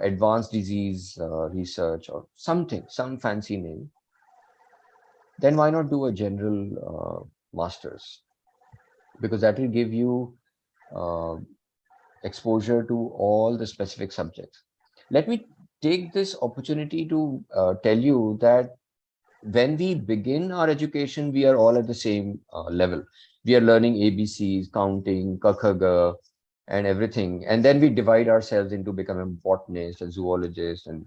advanced disease research or something, some fancy name, then why not do a general master's? Because that will give you exposure to all the specific subjects. Let me take this opportunity to tell you that when we begin our education, we are all at the same level. We are learning ABCs, counting, kakhaga, and everything. And then we divide ourselves into becoming a botanist, a zoologist, and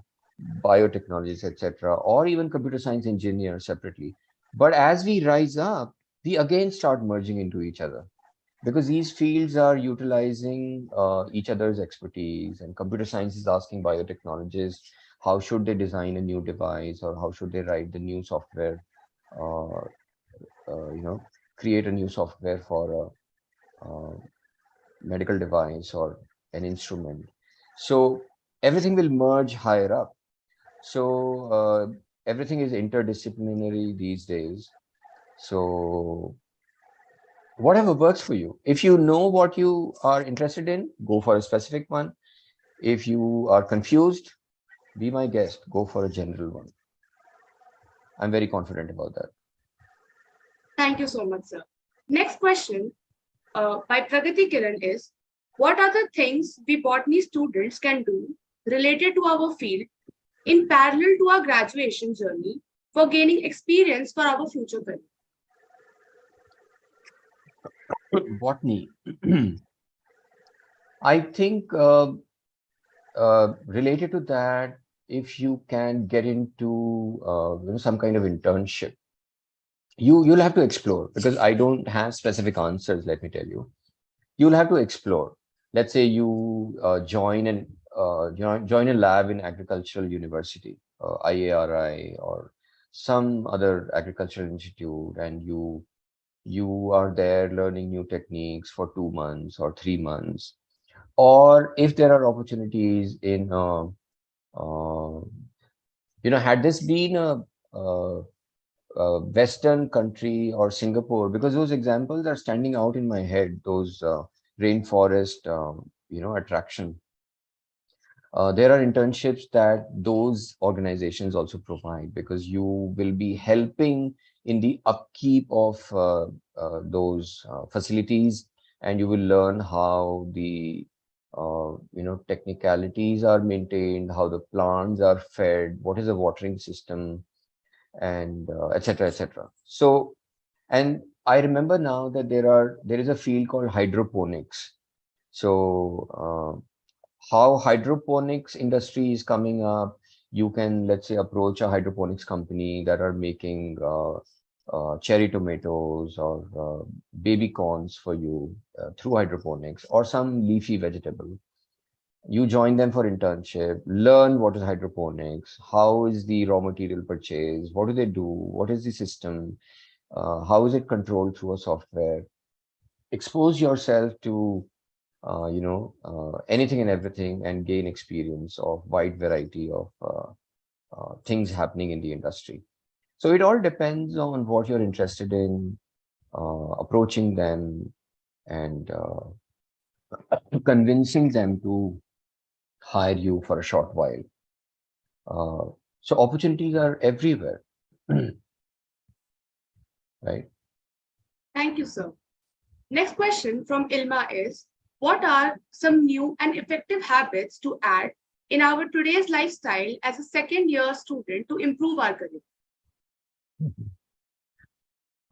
biotechnologist, etc., or even computer science engineer separately. But as we rise up, we again start merging into each other, because these fields are utilizing each other's expertise, and computer science is asking biotechnologists how should they design a new device, or how should they write the new software, uh, create a new software for a medical device or an instrument. So everything will merge higher up. So everything is interdisciplinary these days. So whatever works for you. If you know what you are interested in, go for a specific one. If you are confused, be my guest, go for a general one. I'm very confident about that. Thank you so much, sir. Next question by Pragati Kiran is, what are the things we botany students can do related to our field in parallel to our graduation journey for gaining experience for our future career? Botany. I think related to that, if you can get into some kind of internship, you'll have to explore, because I don't have specific answers. Let me tell you, you'll have to explore. Let's say you join a lab in agricultural university, IARI or some other agricultural institute, and you are there learning new techniques for 2 months or 3 months. Or if there are opportunities in had this been a Western country or Singapore, because those examples are standing out in my head, those rainforest attraction. There are internships that those organizations also provide, because you will be helping in the upkeep of those facilities, and you will learn how the technicalities are maintained, how the plants are fed, what is the watering system, and etc., etc. So, and I remember now that there is a field called hydroponics. So how hydroponics industry is coming up, you can, let's say, approach a hydroponics company that are making cherry tomatoes or baby corns for you through hydroponics, or some leafy vegetable. You join them for internship, learn what is hydroponics, how is the raw material purchase, what do they do, what is the system, how is it controlled through a software. Expose yourself to anything and everything, and gain experience of wide variety of things happening in the industry. So it all depends on what you're interested in, approaching them, and convincing them to hire you for a short while. So opportunities are everywhere, right? Thank you, sir. Next question from Ilma is, what are some new and effective habits to add in our today's lifestyle as a second-year student to improve our career?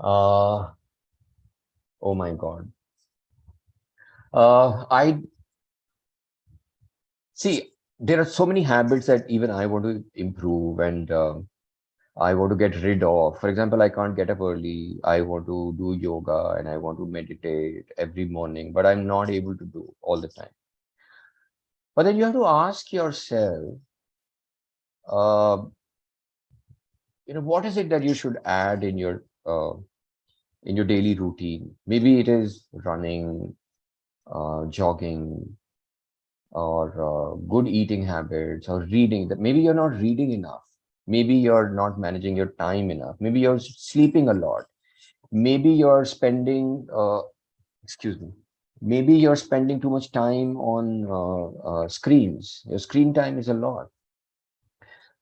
Oh my God. I see there are so many habits that even I want to improve, and I want to get rid of. For example, I can't get up early. I want to do yoga and I want to meditate every morning, but I'm not able to do all the time. But then you have to ask yourself, what is it that you should add in your daily routine? Maybe it is running, jogging, or good eating habits, or reading. That maybe you're not reading enough. Maybe you're not managing your time enough. Maybe you're sleeping a lot. Maybe you're spending, maybe you're spending too much time on screens. Your screen time is a lot.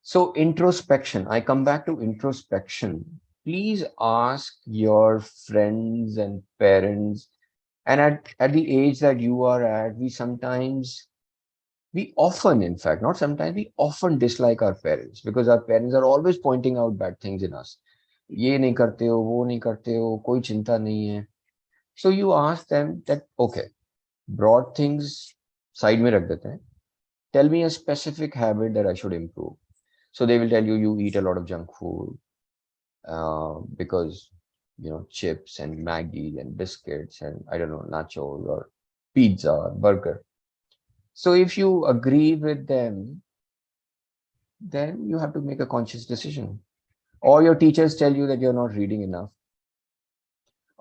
So introspection, I come back to introspection. Please ask your friends and parents. And at the age that you are at, we often, in fact, not sometimes, we often dislike our parents, because our parents are always pointing out bad things in us. Ye nahi karte ho, wo nahi karte ho, koi chinta nahi hai. So you ask them that, okay, broad things side mein rakh dete hain. Tell me a specific habit that I should improve. So they will tell you, you eat a lot of junk food because, chips and Maggi and biscuits and, I don't know, nachos or pizza or burger. So if you agree with them, then you have to make a conscious decision. Or your teachers tell you that you're not reading enough.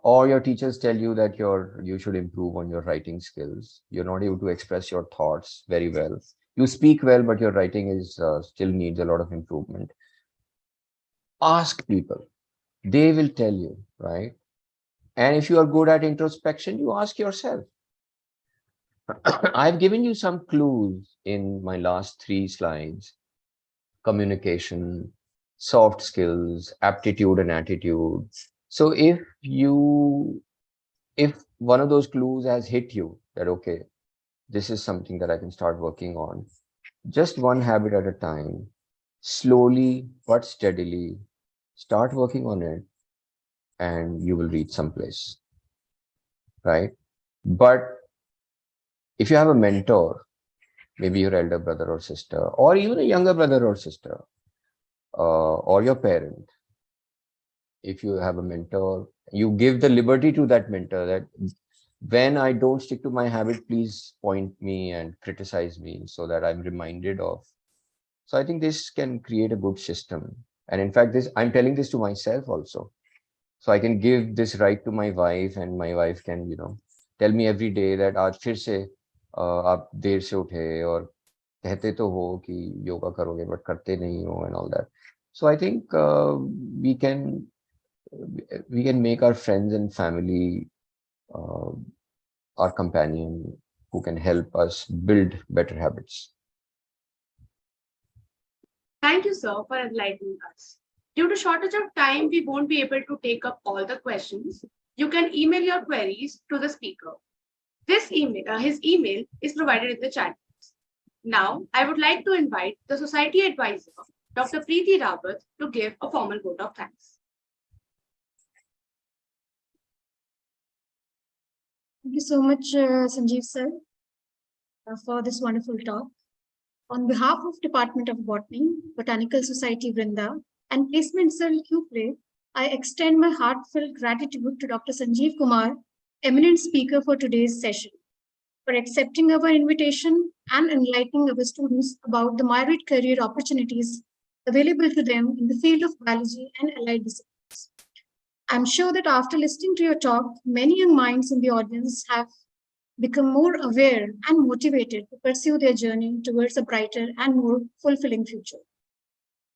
Or your teachers tell you that you should improve on your writing skills. You're not able to express your thoughts very well. You speak well, but your writing is still needs a lot of improvement. Ask people. They will tell you, right? And if you are good at introspection, you ask yourself. I've given you some clues in my last 3 slides: communication, soft skills, aptitude and attitude. So if one of those clues has hit you that, okay, this is something that I can start working on, just one habit at a time, slowly but steadily, start working on it, and you will reach someplace, right? But if you have a mentor, maybe your elder brother or sister, or even a younger brother or sister, or your parent, if you have a mentor, you give the liberty to that mentor that when I don't stick to my habit, please point me and criticize me so that I'm reminded of. So I think this can create a good system. And in fact, I'm telling this to myself also. So I can give this right to my wife, and my wife can, tell me every day that aaj fir se aap der se uthe, और कहते तो हो कि yoga करोगे but करते नहीं हो, and all that. So I think we can make our friends and family our companion who can help us build better habits. Thank you, sir, for enlightening us. Due to shortage of time, we won't be able to take up all the questions. You can email your queries to the speaker. His email is provided in the chat box. Now, I would like to invite the Society Advisor, Dr. Preeti Rawat, to give a formal vote of thanks. Thank you so much, Sanjeev sir, for this wonderful talk. On behalf of Department of Botany, Botanical Society Vrinda, and Placement Cell QPlay, I extend my heartfelt gratitude to Dr. Sanjeev Kumar, eminent speaker for today's session, for accepting our invitation and enlightening our students about the myriad career opportunities available to them in the field of biology and allied disciplines. I'm sure that after listening to your talk, many young minds in the audience have become more aware and motivated to pursue their journey towards a brighter and more fulfilling future.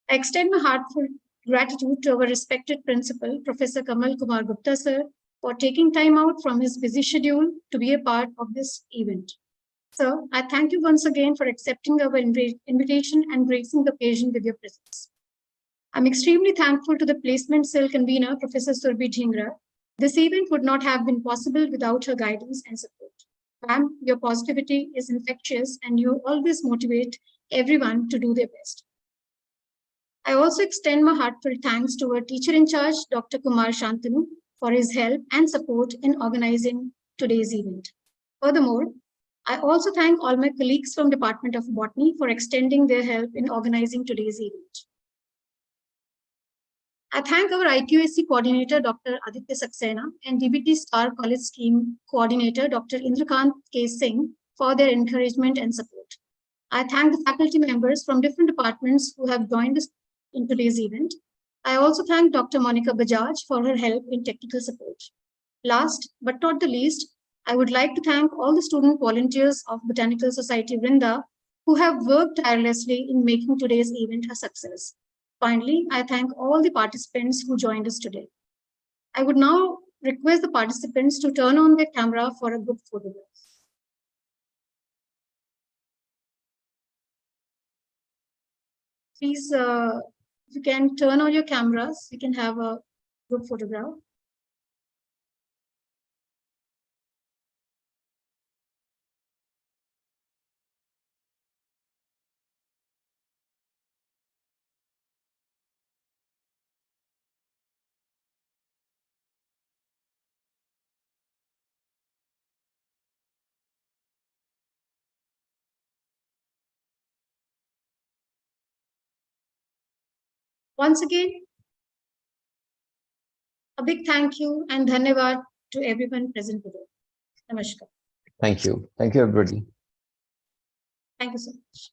I extend my heartfelt gratitude to our respected principal, Professor Kamal Kumar Gupta sir, for taking time out from his busy schedule to be a part of this event. Sir, I thank you once again for accepting our invitation and gracing the occasion with your presence. I'm extremely thankful to the Placement Cell convener, Professor Surbhi Dhingra. This event would not have been possible without her guidance and support. Ma'am, your positivity is infectious and you always motivate everyone to do their best. I also extend my heartfelt thanks to our teacher in charge, Dr. Kumar Shantanu, for his help and support in organizing today's event. Furthermore, I also thank all my colleagues from Department of Botany for extending their help in organizing today's event. I thank our IQAC coordinator, Dr. Aditya Saxena, and DBT Star College Scheme coordinator, Dr. Indrakant K. Singh, for their encouragement and support. I thank the faculty members from different departments who have joined us in today's event. I also thank Dr. Monica Bajaj for her help in technical support. Last but not the least, I would like to thank all the student volunteers of Botanical Society Vrinda who have worked tirelessly in making today's event a success. Finally, I thank all the participants who joined us today. I would now request the participants to turn on their camera for a group photograph. Please, if you can turn on your cameras, we can have a group photograph. Once again, a big thank you and dhanyavad to everyone present today. Namaskar. Thank you. Thank you, everybody. Thank you so much.